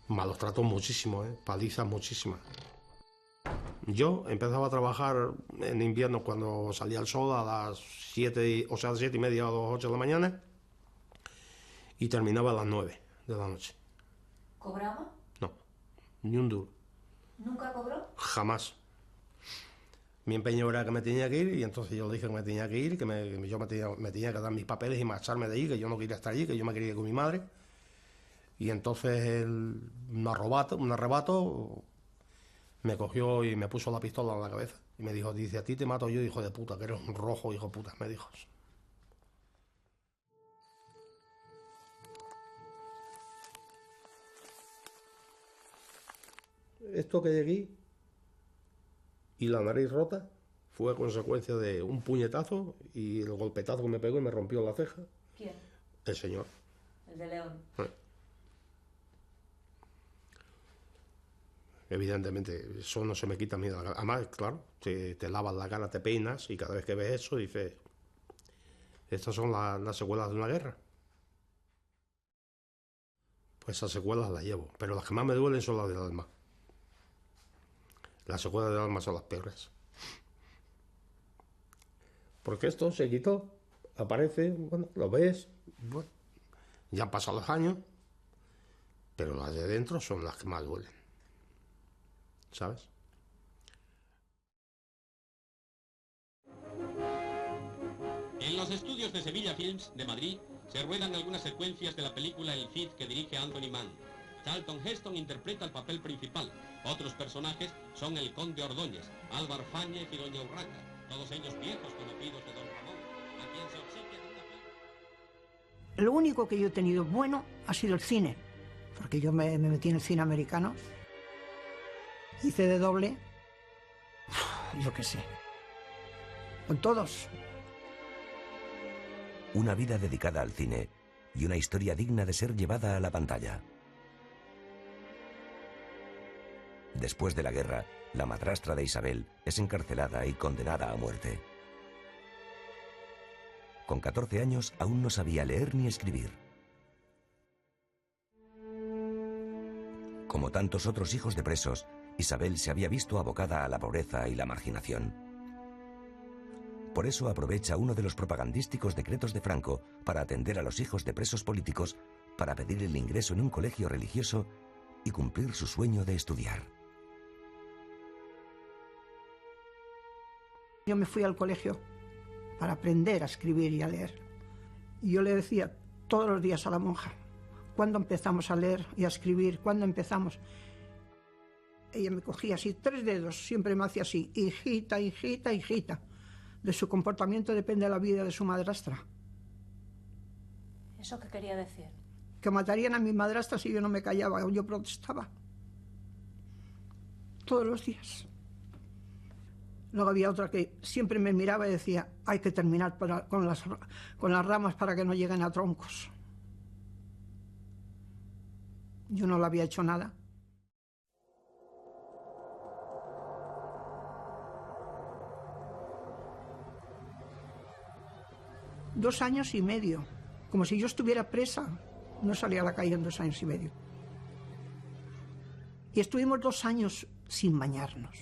Malos tratos muchísimos, palizas muchísimas. Yo empezaba a trabajar en invierno cuando salía el sol a las 7, o sea, 7:30 o 8 de la mañana, y terminaba a las 9 de la noche. ¿Cobraba? No, ni un duro. ¿Nunca cobró? Jamás. Mi empeño era que me tenía que ir, y entonces yo le dije que me tenía que ir, que yo me tenía que dar mis papeles y marcharme de allí, que yo no quería estar allí, que yo me quería ir con mi madre. Y entonces un arrebato, me cogió y me puso la pistola en la cabeza. Y me dijo, dice, a ti te mato yo, hijo de puta, que eres un rojo, hijo de puta, me dijo. Esto que llegué y la nariz rota fue a consecuencia de un puñetazo y el golpetazo que me pegó y me rompió la ceja. ¿Quién? El señor. El de León. Evidentemente, eso no se me quita a mí. Además, claro, te lavas la cara, te peinas y cada vez que ves eso dices, estas son las secuelas de una guerra. Pues esas secuelas las llevo, pero las que más me duelen son las del alma. Las secuelas del alma son las peores. Porque esto se quitó, aparece, bueno, lo ves, bueno, ya han pasado los años, pero las de dentro son las que más duelen. ¿Sabes? En los estudios de Sevilla Films de Madrid se ruedan algunas secuencias de la película El Cid que dirige Anthony Mann. Charlton Heston interpreta el papel principal. Otros personajes son el Conde Ordóñez, Álvar Fáñez y Doña Urraca, todos ellos viejos conocidos de Don Ramón, a quien se obsequia con una película. Lo único que yo he tenido bueno ha sido el cine, porque yo me metí en el cine americano. Hice de doble, yo qué sé, con todos. Una vida dedicada al cine y una historia digna de ser llevada a la pantalla. Después de la guerra, la madrastra de Isabel es encarcelada y condenada a muerte. Con 14 años aún no sabía leer ni escribir. Como tantos otros hijos de presos, Isabel se había visto abocada a la pobreza y la marginación. Por eso aprovecha uno de los propagandísticos decretos de Franco para atender a los hijos de presos políticos, para pedir el ingreso en un colegio religioso y cumplir su sueño de estudiar. Yo me fui al colegio para aprender a escribir y a leer. Y yo le decía todos los días a la monja, ¿cuándo empezamos a leer y a escribir? ¿Cuándo empezamos? Ella me cogía así, 3 dedos, siempre me hacía así, hijita, hijita, hijita. De su comportamiento depende la vida de su madrastra. ¿Eso qué quería decir? Que matarían a mi madrastra si yo no me callaba, yo protestaba. Todos los días. Luego había otra que siempre me miraba y decía, hay que terminar con las ramas para que no lleguen a troncos. Yo no le había hecho nada. Dos años y medio, como si yo estuviera presa. No salía a la calle en 2 años y medio. Y estuvimos 2 años sin bañarnos.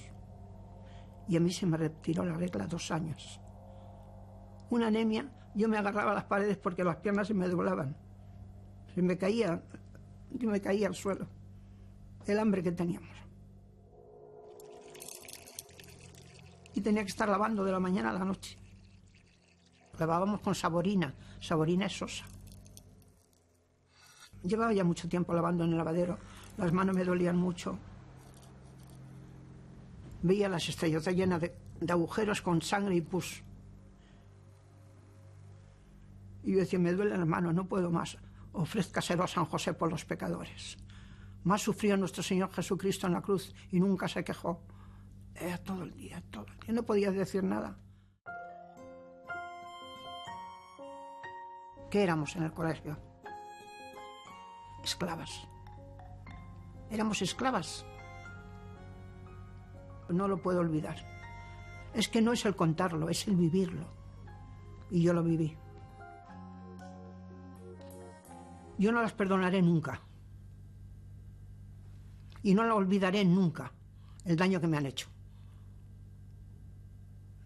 Y a mí se me retiró la regla 2 años. Una anemia, yo me agarraba a las paredes porque las piernas se me doblaban. Yo me caía al suelo. El hambre que teníamos. Y tenía que estar lavando de la mañana a la noche. Lavábamos con saborina. Saborina es sosa. Llevaba ya mucho tiempo lavando en el lavadero. Las manos me dolían mucho. Veía las estrellotas llenas de agujeros con sangre y pus. Y yo decía, me duelen las manos, no puedo más. Ofrézcaselo a San José por los pecadores. Más sufrió nuestro Señor Jesucristo en la cruz y nunca se quejó. Era todo el día, todo el día. No podía decir nada. ¿Qué éramos en el colegio? Esclavas. Éramos esclavas. No lo puedo olvidar. Es que no es el contarlo, es el vivirlo. Y yo lo viví. Yo no las perdonaré nunca. Y no la olvidaré nunca, el daño que me han hecho.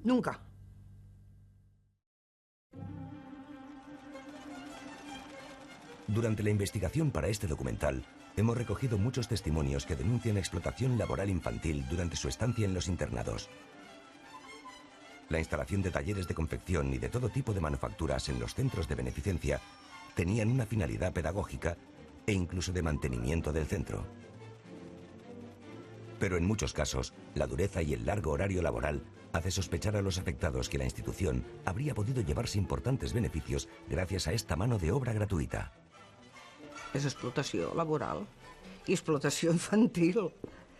Nunca. Durante la investigación para este documental, hemos recogido muchos testimonios que denuncian explotación laboral infantil durante su estancia en los internados. La instalación de talleres de confección y de todo tipo de manufacturas en los centros de beneficencia tenían una finalidad pedagógica e incluso de mantenimiento del centro. Pero en muchos casos, la dureza y el largo horario laboral hace sospechar a los afectados que la institución habría podido llevarse importantes beneficios gracias a esta mano de obra gratuïta. És explotació laboral i explotació infantil,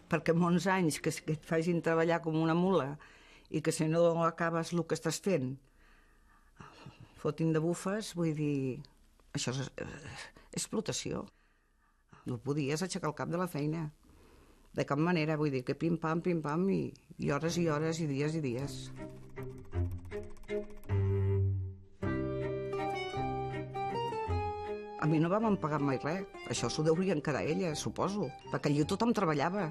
perquè molts anys que et facin treballar com una mula i que si no acabes el que estàs fent fotin de bufes, vull dir, això és explotació. No podies aixecar el cap de la feina. De cap manera, vull dir que pim-pam, i hores i hores i dies i dies. A mi no vam pagar mai res. Això s'ho deurien quedar elles, suposo, perquè allí tothom treballava.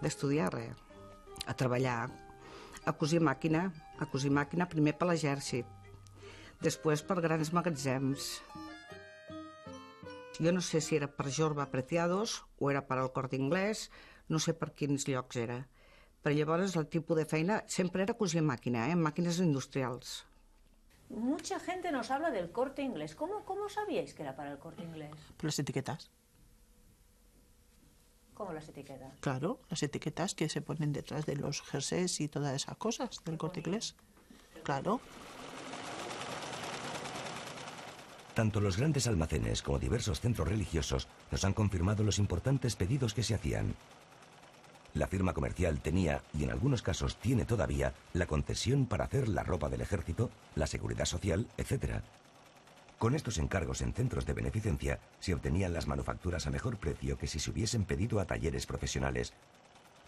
D'estudiar res, a treballar, a cosir màquina primer per l'exèrcit, després per grans magatzems. Jo no sé si era per Jorba Preciados o era per al Corte Inglés, no sé per quins llocs era. Però llavors el tipus de feina sempre era cosir màquina, màquines industrials. Mucha gente nos habla del Corte Inglés. ¿Cómo sabíais que era para el Corte Inglés? Por las etiquetas. ¿Cómo las etiquetas? Claro, las etiquetas que se ponen detrás de los jerseys y todas esas cosas del Corte Inglés. Claro. Tanto los grandes almacenes como diversos centros religiosos nos han confirmado los importantes pedidos que se hacían. La firma comercial tenía, y en algunos casos tiene todavía, la concesión para hacer la ropa del ejército, la seguridad social, etc. Con estos encargos en centros de beneficencia se obtenían las manufacturas a mejor precio que si se hubiesen pedido a talleres profesionales.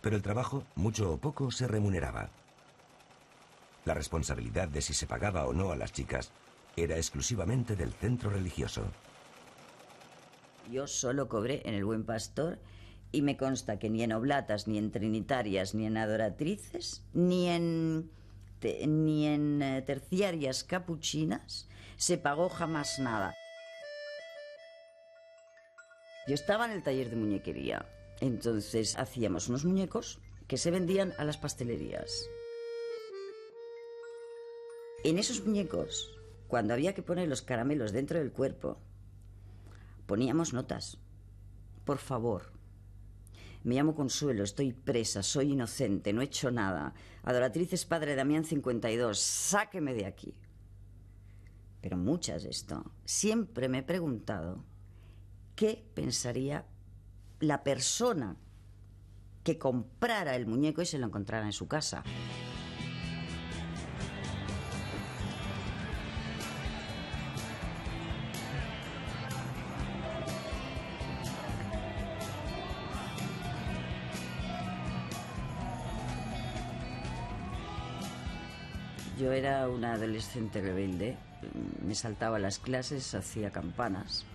Pero el trabajo, mucho o poco, se remuneraba. La responsabilidad de si se pagaba o no a las chicas era exclusivamente del centro religioso. Yo solo cobré en el Buen Pastor y me consta que ni en oblatas, ni en trinitarias, ni en adoratrices, ni en ni en terciarias capuchinas se pagó jamás nada. Yo estaba en el taller de muñequería, entonces hacíamos unos muñecos que se vendían a las pastelerías. En esos muñecos, cuando había que poner los caramelos dentro del cuerpo, poníamos notas. Por favor, me llamo Consuelo, estoy presa, soy inocente, no he hecho nada. Adoratriz es padre de Damián 52, sáqueme de aquí. Pero muchas de esto, siempre me he preguntado qué pensaría la persona que comprara el muñeco y se lo encontrara en su casa. Yo era una adolescente rebelde, me saltaba las clases, hacía campanas,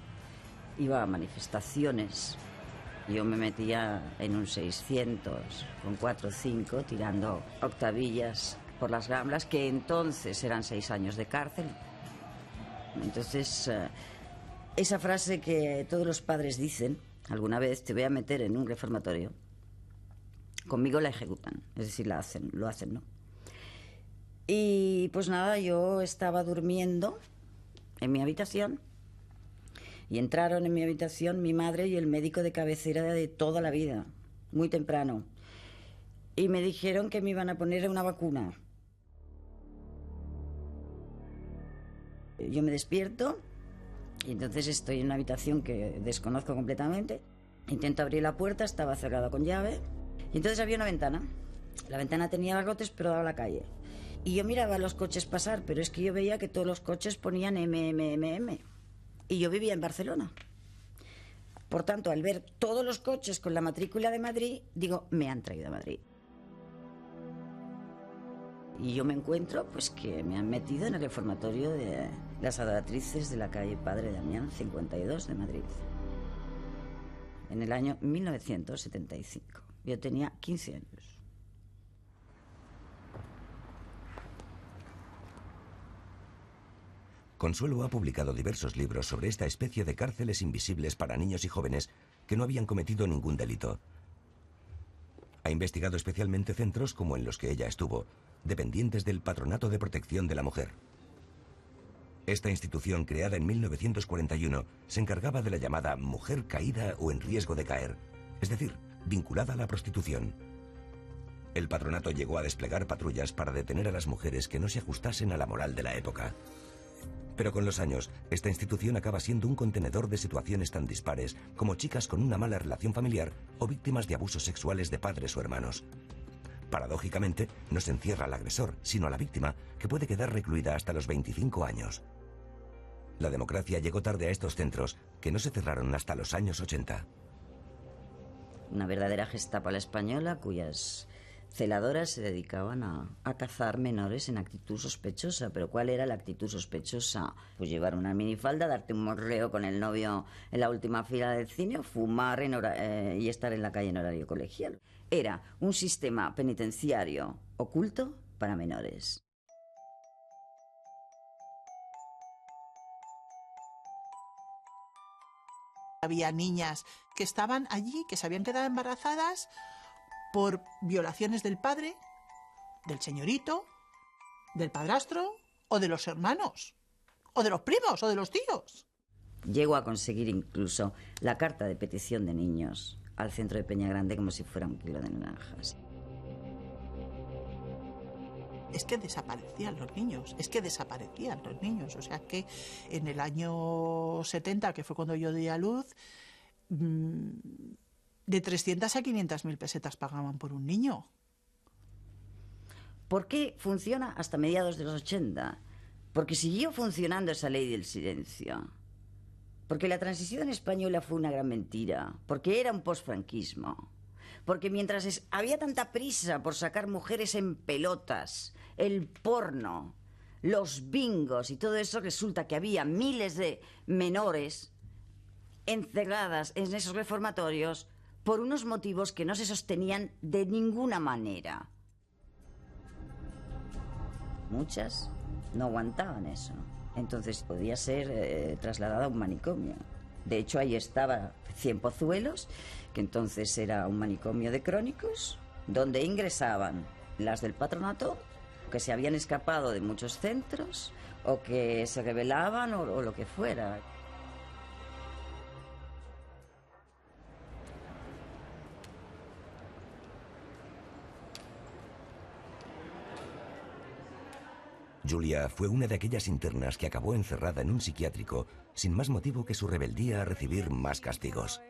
iba a manifestaciones. Yo me metía en un 600 con 4 o 5 tirando octavillas por las Ramblas, que entonces eran 6 años de cárcel. Entonces, esa frase que todos los padres dicen, alguna vez te voy a meter en un reformatorio, conmigo la ejecutan, es decir, lo hacen, ¿no? Y pues nada, yo estaba durmiendo en mi habitación y entraron en mi habitación mi madre y el médico de cabecera de toda la vida, muy temprano, y me dijeron que me iban a poner una vacuna. Yo me despierto y entonces estoy en una habitación que desconozco completamente, intento abrir la puerta, estaba cerrada con llave, y entonces había una ventana. La ventana tenía barrotes pero daba a la calle. Y yo miraba los coches pasar, pero es que yo veía que todos los coches ponían MMMM. Y yo vivía en Barcelona. Por tanto, al ver todos los coches con la matrícula de Madrid, digo, me han traído a Madrid. Y yo me encuentro, pues, que me han metido en el reformatorio de las adoratrices de la calle Padre Damián 52 de Madrid. En el año 1975. Yo tenía 15 años. Consuelo ha publicado diversos libros sobre esta especie de cárceles invisibles para niños y jóvenes que no habían cometido ningún delito. Ha investigado especialmente centros como en los que ella estuvo, dependientes del Patronato de Protección de la Mujer. Esta institución, creada en 1941, se encargaba de la llamada mujer caída o en riesgo de caer, es decir, vinculada a la prostitución. El patronato llegó a desplegar patrullas para detener a las mujeres que no se ajustasen a la moral de la época. Pero con los años, esta institución acaba siendo un contenedor de situaciones tan dispares como chicas con una mala relación familiar o víctimas de abusos sexuales de padres o hermanos. Paradójicamente, no se encierra al agresor, sino a la víctima, que puede quedar recluida hasta los 25 años. La democracia llegó tarde a estos centros, que no se cerraron hasta los años 80. Una verdadera Gestapo a la española, cuyas celadoras se dedicaban a cazar menores en actitud sospechosa. ¿Pero cuál era la actitud sospechosa? Pues llevar una minifalda, darte un morreo con el novio en la última fila del cine, fumar y estar en la calle en horario colegial. Era un sistema penitenciario oculto para menores. Había niñas que estaban allí, que se habían quedado embarazadas por violaciones del padre, del señorito, del padrastro o de los hermanos, o de los primos o de los tíos. Llego a conseguir incluso la carta de petición de niños al centro de Peñagrande como si fuera un kilo de naranjas. Es que desaparecían los niños, o sea que en el año 70, que fue cuando yo di a luz, de 300 a 500.000 pesetas pagaban por un niño. ¿Por qué funciona hasta mediados de los 80? Porque siguió funcionando esa ley del silencio. Porque la transición española fue una gran mentira. Porque era un posfranquismo. Porque mientras había tanta prisa por sacar mujeres en pelotas, el porno, los bingos y todo eso, resulta que había miles de menores encerradas en esos reformatorios por unos motivos que no se sostenían de ninguna manera. Muchas no aguantaban eso. Entonces podía ser trasladada a un manicomio. De hecho, ahí estaba Cienpozuelos, que entonces era un manicomio de crónicos, donde ingresaban las del patronato, que se habían escapado de muchos centros, o que se rebelaban, o lo que fuera. Julia fue una de aquellas internas que acabó encerrada en un psiquiátrico sin más motivo que su rebeldía a recibir más castigos.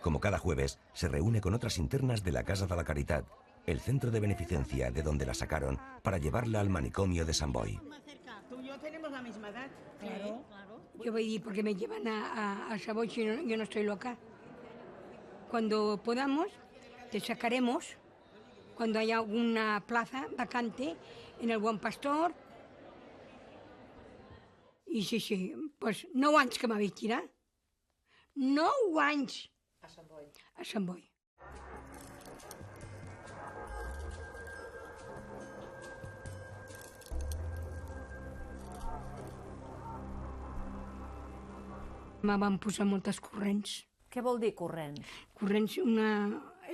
Como cada jueves, se reúne con otras internas de la Casa de la Caridad, el centro de beneficencia de donde la sacaron, para llevarla al manicomio de Sant Boi. Tú y yo tenemos la misma edad. Claro. Yo voy a ir porque me llevan a Sant Boi si yo no estoy loca. Cuando podamos, te sacaremos. Cuando haya alguna plaza vacante en el Buen Pastor. I sí, doncs 9 anys que m'ha vist tirar. 9 anys! A Sant Boi. A Sant Boi. Me van posar moltes corrents. Què vol dir corrents? Corrents,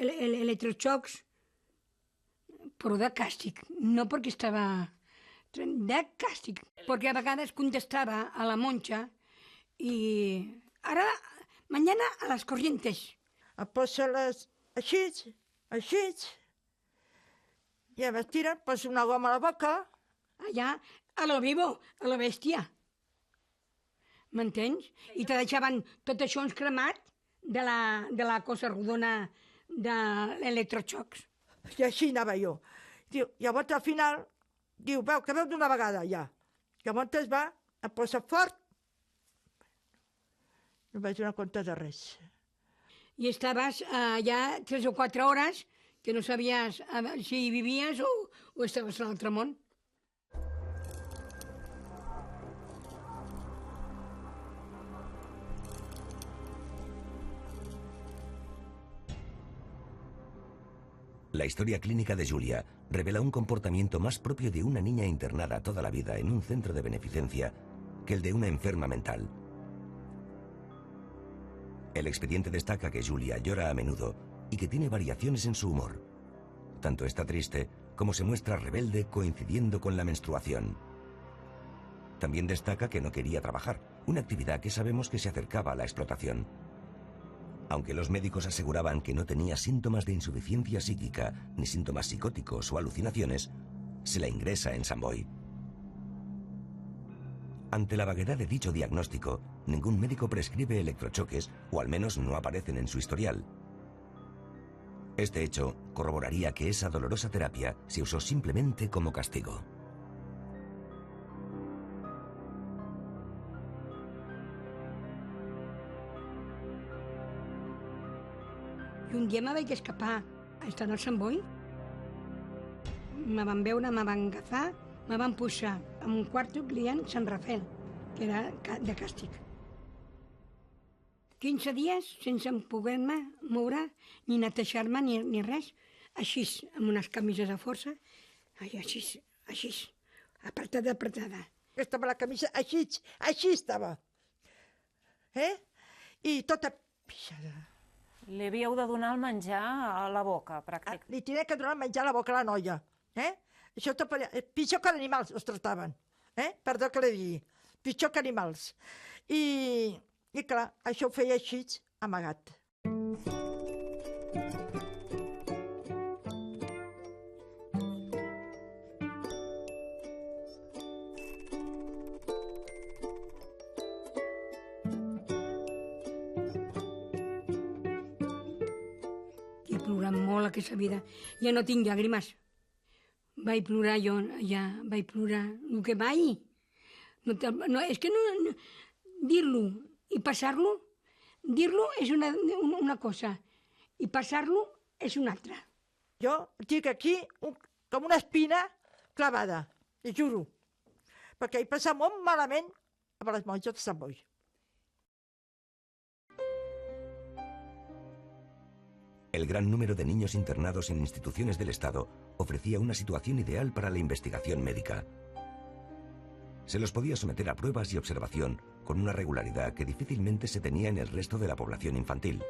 electroxocs, però de càstig, no perquè estava... de càstig, perquè a vegades contestava a la monja i ara, mañana a las corrientes. Em posa les així, i em estira, posa una goma a la boca. Allà, a lo vivo, a lo bèstia. M'entens? I te deixaven tot això cremat de la cosa rodona de l'electroxocs. I així anava jo. Diu, llavors al final, diu, veu, que veu d'una vegada ja. Llavors es va, em posa fort. No vaig donar compte de res. I estaves allà 3 o 4 hores que no sabies si vivies o estaves a l'altre món. La historia clínica de Julia revela un comportamiento más propio de una niña internada toda la vida en un centro de beneficencia que el de una enferma mental. El expediente destaca que Julia llora a menudo y que tiene variaciones en su humor. Tanto está triste como se muestra rebelde coincidiendo con la menstruación. También destaca que no quería trabajar, una actividad que sabemos que se acercaba a la explotación. Aunque los médicos aseguraban que no tenía síntomas de insuficiencia psíquica, ni síntomas psicóticos o alucinaciones, se la ingresa en Sant Boi. Ante la vaguedad de dicho diagnóstico, ningún médico prescribe electrochoques, o al menos no aparecen en su historial. Este hecho corroboraría que esa dolorosa terapia se usó simplemente como castigo. I un dia me vaig escapar a estar al Sant Boi. Me van veure, me van agafar, me van posar en un quarto que li deien Sant Rafael, que era de càstig. 15 dies sense poder-me moure, ni netejar-me, ni res. Així, amb unes camises a força, així, apretada. Estava la camisa així estava. I tota pixada. Li havíeu de donar el menjar a la boca, pràcticament. Li tenia que donar el menjar a la boca a la noia. Això pitjor que animals els tractaven. Perdó que li digui. Pitjor que animals. I clar, això ho feia així, amagat. He plorat molt aquesta vida. Ja no tinc llàgrimes. Vaig plorar jo, ja vaig plorar. El que vaig. No, és que no dir-lo i passar-lo, dir-lo és una cosa i passar-lo és una altra. Jo tinc aquí com una espina clavada, li juro, perquè he passat molt malament amb les monges de Sant Boi. El gran número de niños internados en instituciones del Estado ofrecía una situación ideal para la investigación médica. Se los podía someter a pruebas y observación con una regularidad que difícilmente se tenía en el resto de la población infantil.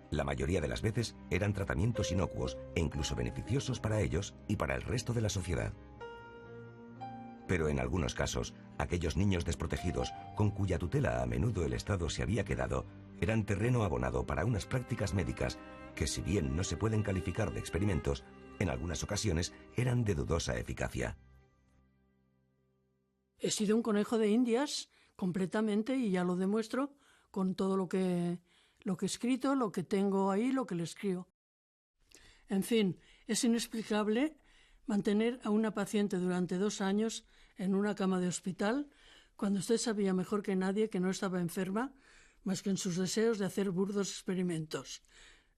La mayoría de las veces eran tratamientos inocuos e incluso beneficiosos para ellos y para el resto de la sociedad. Pero en algunos casos, aquellos niños desprotegidos, con cuya tutela a menudo el Estado se había quedado, eran terreno abonado para unas prácticas médicas que, si bien no se pueden calificar de experimentos, en algunas ocasiones eran de dudosa eficacia. He sido un conejo de Indias completamente y ya lo demuestro con todo lo que he escrito, lo que tengo ahí, lo que le escribo. En fin, es inexplicable mantener a una paciente durante 2 años en una cama de hospital cuando usted sabía mejor que nadie que no estaba enferma más que en sus deseos de hacer burdos experimentos.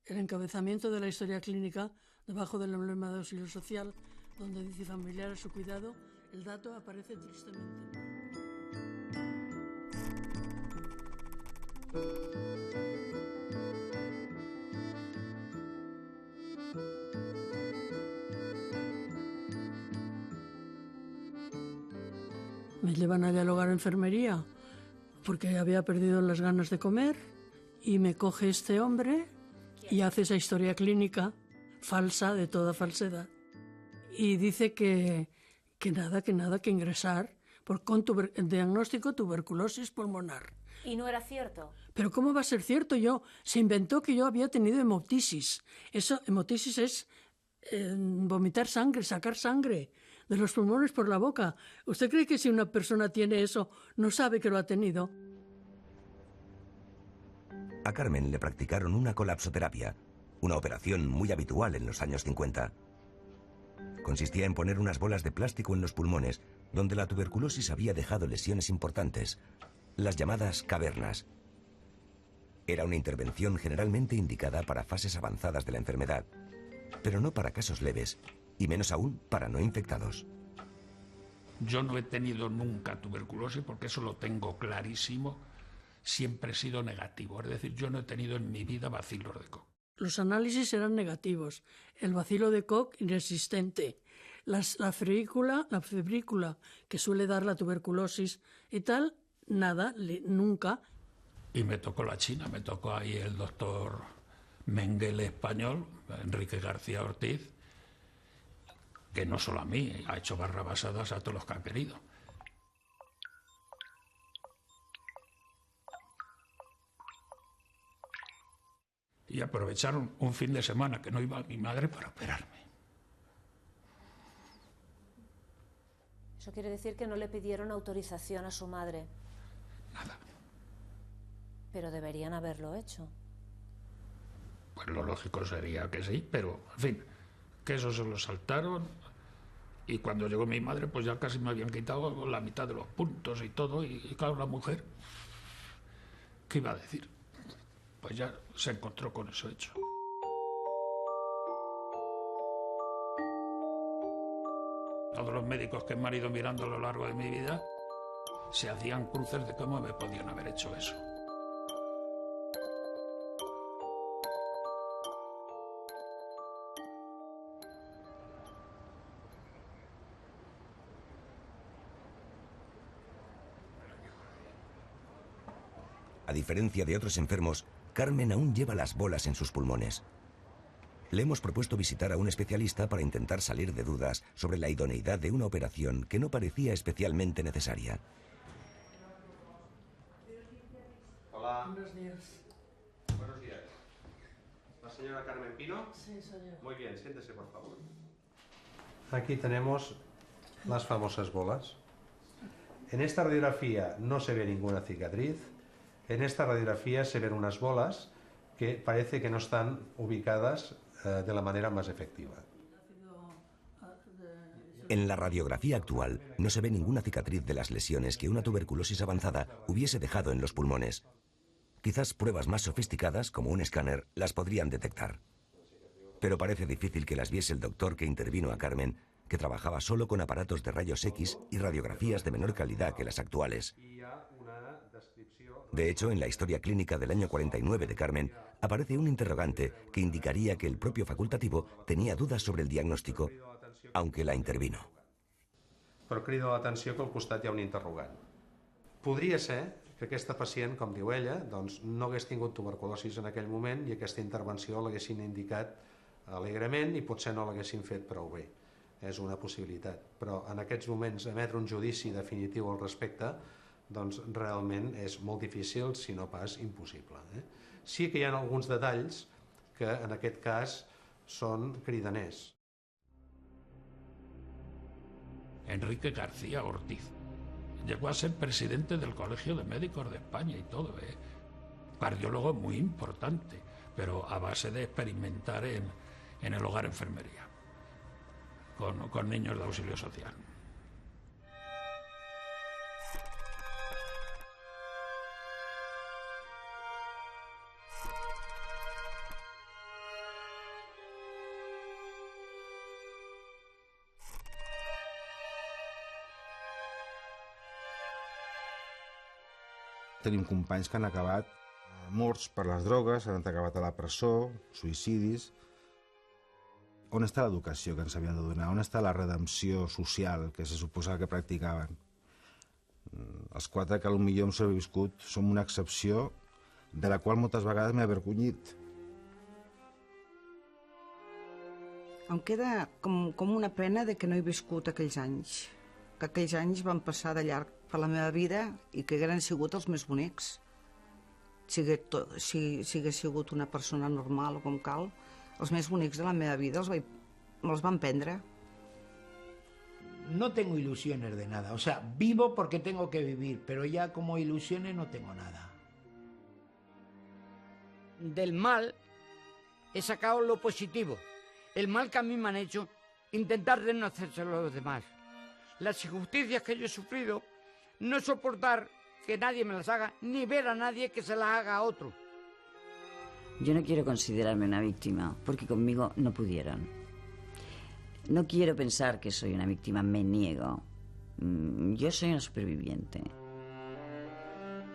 El encabezamiento de la historia clínica, debajo del emblema de auxilio social, donde dice familiar a su cuidado, el dato aparece tristemente. Me llevan allá al hogar de enfermería porque había perdido las ganas de comer y me coge este hombre y hace esa historia clínica falsa de toda falsedad. Y dice que ingresar con diagnóstico tuberculosis pulmonar. ¿Y no era cierto? Pero ¿cómo va a ser cierto? Se inventó que yo había tenido hemoptisis. Hemoptisis es vomitar sangre, sacar sangre de los pulmones por la boca. ¿Usted cree que si una persona tiene eso no sabe que lo ha tenido? A Carmen le practicaron una colapsoterapia, una operación muy habitual en los años 50. Consistía en poner unas bolas de plástico en los pulmones, donde la tuberculosis había dejado lesiones importantes, las llamadas cavernas. Era una intervención generalmente indicada para fases avanzadas de la enfermedad, pero no para casos leves, y menos aún para no infectados. Yo no he tenido nunca tuberculosis porque eso lo tengo clarísimo. Siempre he sido negativo, es decir, yo no he tenido en mi vida bacilos de Koch. Los análisis eran negativos, el bacilo de Koch inexistente, la febrícula que suele dar la tuberculosis y tal, nada, nunca. Y me tocó la China, me tocó ahí el doctor Mengele español, Enrique García Ortiz, que no solo a mí, ha hecho barrabasadas a todos los que han querido. Y aprovecharon un fin de semana que no iba mi madre para operarme. Eso quiere decir que no le pidieron autorización a su madre. Nada. Pero deberían haberlo hecho. Pues lo lógico sería que sí, pero, en fin, que eso se lo saltaron. Y cuando llegó mi madre, pues ya casi me habían quitado la mitad de los puntos y todo. Y claro, la mujer, ¿qué iba a decir? Pues ya se encontró con eso hecho. Todos los médicos que me han ido mirando a lo largo de mi vida se hacían cruces de cómo me podían haber hecho eso. A diferencia de otros enfermos, Carmen aún lleva las bolas en sus pulmones. Le hemos propuesto visitar a un especialista para intentar salir de dudas sobre la idoneidad de una operación que no parecía especialmente necesaria. Hola. Buenos días. Buenos días. ¿La señora Carmen Pino? Sí, soy yo. Muy bien, siéntese, por favor. Aquí tenemos las famosas bolas. En esta radiografía no se ve ninguna cicatriz. En esta radiografía se ven unas bolas que parece que no están ubicadas de la manera más efectiva. En la radiografía actual no se ve ninguna cicatriz de las lesiones que una tuberculosis avanzada hubiese dejado en los pulmones. Quizás pruebas más sofisticadas, como un escáner, las podrían detectar. Pero parece difícil que las viese el doctor que intervino a Carmen, que trabajaba solo con aparatos de rayos X y radiografías de menor calidad que las actuales. De hecho, en la historia clínica del año 49 de Carmen aparece un interrogante que indicaría que el propio facultativo tenía dudas sobre el diagnóstico, aunque la intervino. Però crida l'atenció que al costat hi ha un interrogant. Podria ser que aquesta pacient, com diu ella, doncs no hagués tingut tuberculosi en aquell moment i aquesta intervenció l'haguessin indicat alegrement i potser no l'haguessin fet prou bé. És una possibilitat, però en aquests moments emetre un judici definitiu al respecte doncs realment és molt difícil, si no pas impossible. Sí que hi ha alguns detalls que en aquest cas són cridaners. Enrique García Ortiz llegó a ser presidente del Colegio de Médicos de España y todo, cardiólogo muy importante, pero a base de experimentar en el hogar enfermería, con niños de auxilio social. Tenim companys que han acabat morts per les drogues, han acabat a la presó, suïcidis. On està l'educació que ens havien de donar? On està la redempció social que se suposava que practicaven? Els quatre que potser hem sobreviscut som una excepció de la qual moltes vegades m'he avergonyit. Em queda com una pena de que no he viscut aquells anys, que aquells anys van passar de llarg per la meva vida i que hagueren sigut els més bonics. Si hagués sigut una persona normal o com cal, els més bonics de la meva vida me'ls van prendre. No tengo ilusiones de nada, o sea, vivo porque tengo que vivir, pero ya como ilusiones no tengo nada. Del mal he sacado lo positivo. El mal que a mí me han hecho, intentar de no hacérselo a los demás. Las injusticias que yo he sufrido, no soportar que nadie me las haga, ni ver a nadie que se las haga a otro. Yo no quiero considerarme una víctima, porque conmigo no pudieron. No quiero pensar que soy una víctima, me niego. Yo soy una superviviente.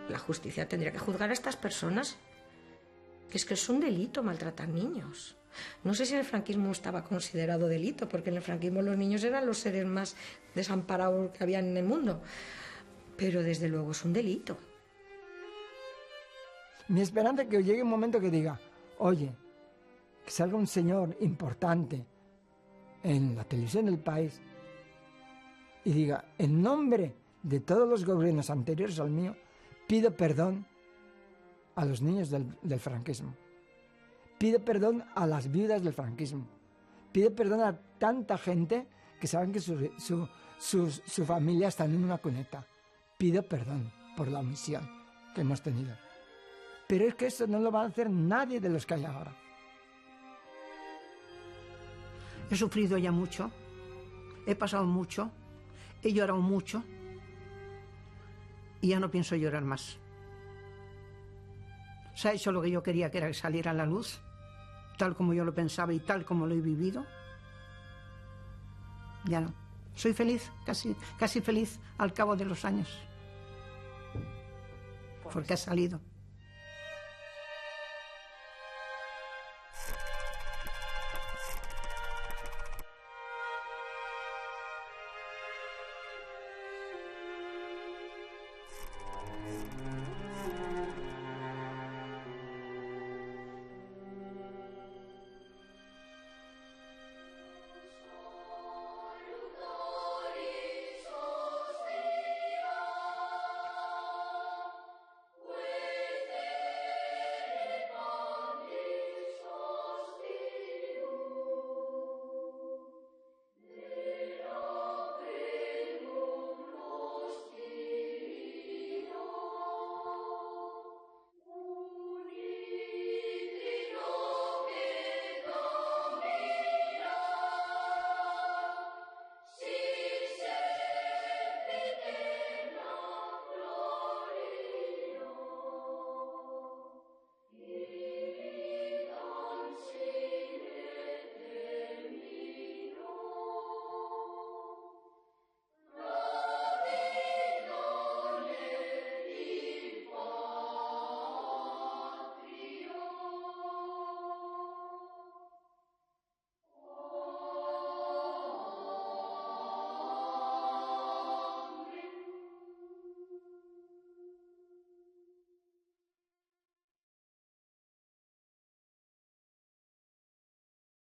La justicia tendría que juzgar a estas personas. Que es un delito maltratar niños. No sé si en el franquismo estaba considerado delito, porque en el franquismo los niños eran los seres más desamparados que había en el mundo. Pero desde luego es un delito. Mi esperanza es que llegue un momento que diga, oye, que salga un señor importante en la televisión del país y diga, en nombre de todos los gobiernos anteriores al mío, pido perdón a los niños del franquismo. Pido perdón a las viudas del franquismo. Pido perdón a tanta gente que saben que su familia está en una cuneta. Pido perdón por la omisión que hemos tenido. Pero es que eso no lo va a hacer nadie de los que hay ahora. He sufrido ya mucho, he pasado mucho, he llorado mucho y ya no pienso llorar más. Se ha hecho lo que yo quería, que era que saliera a la luz, tal como yo lo pensaba y tal como lo he vivido. Ya no. Soy feliz, casi feliz al cabo de los años. Porque ha salido.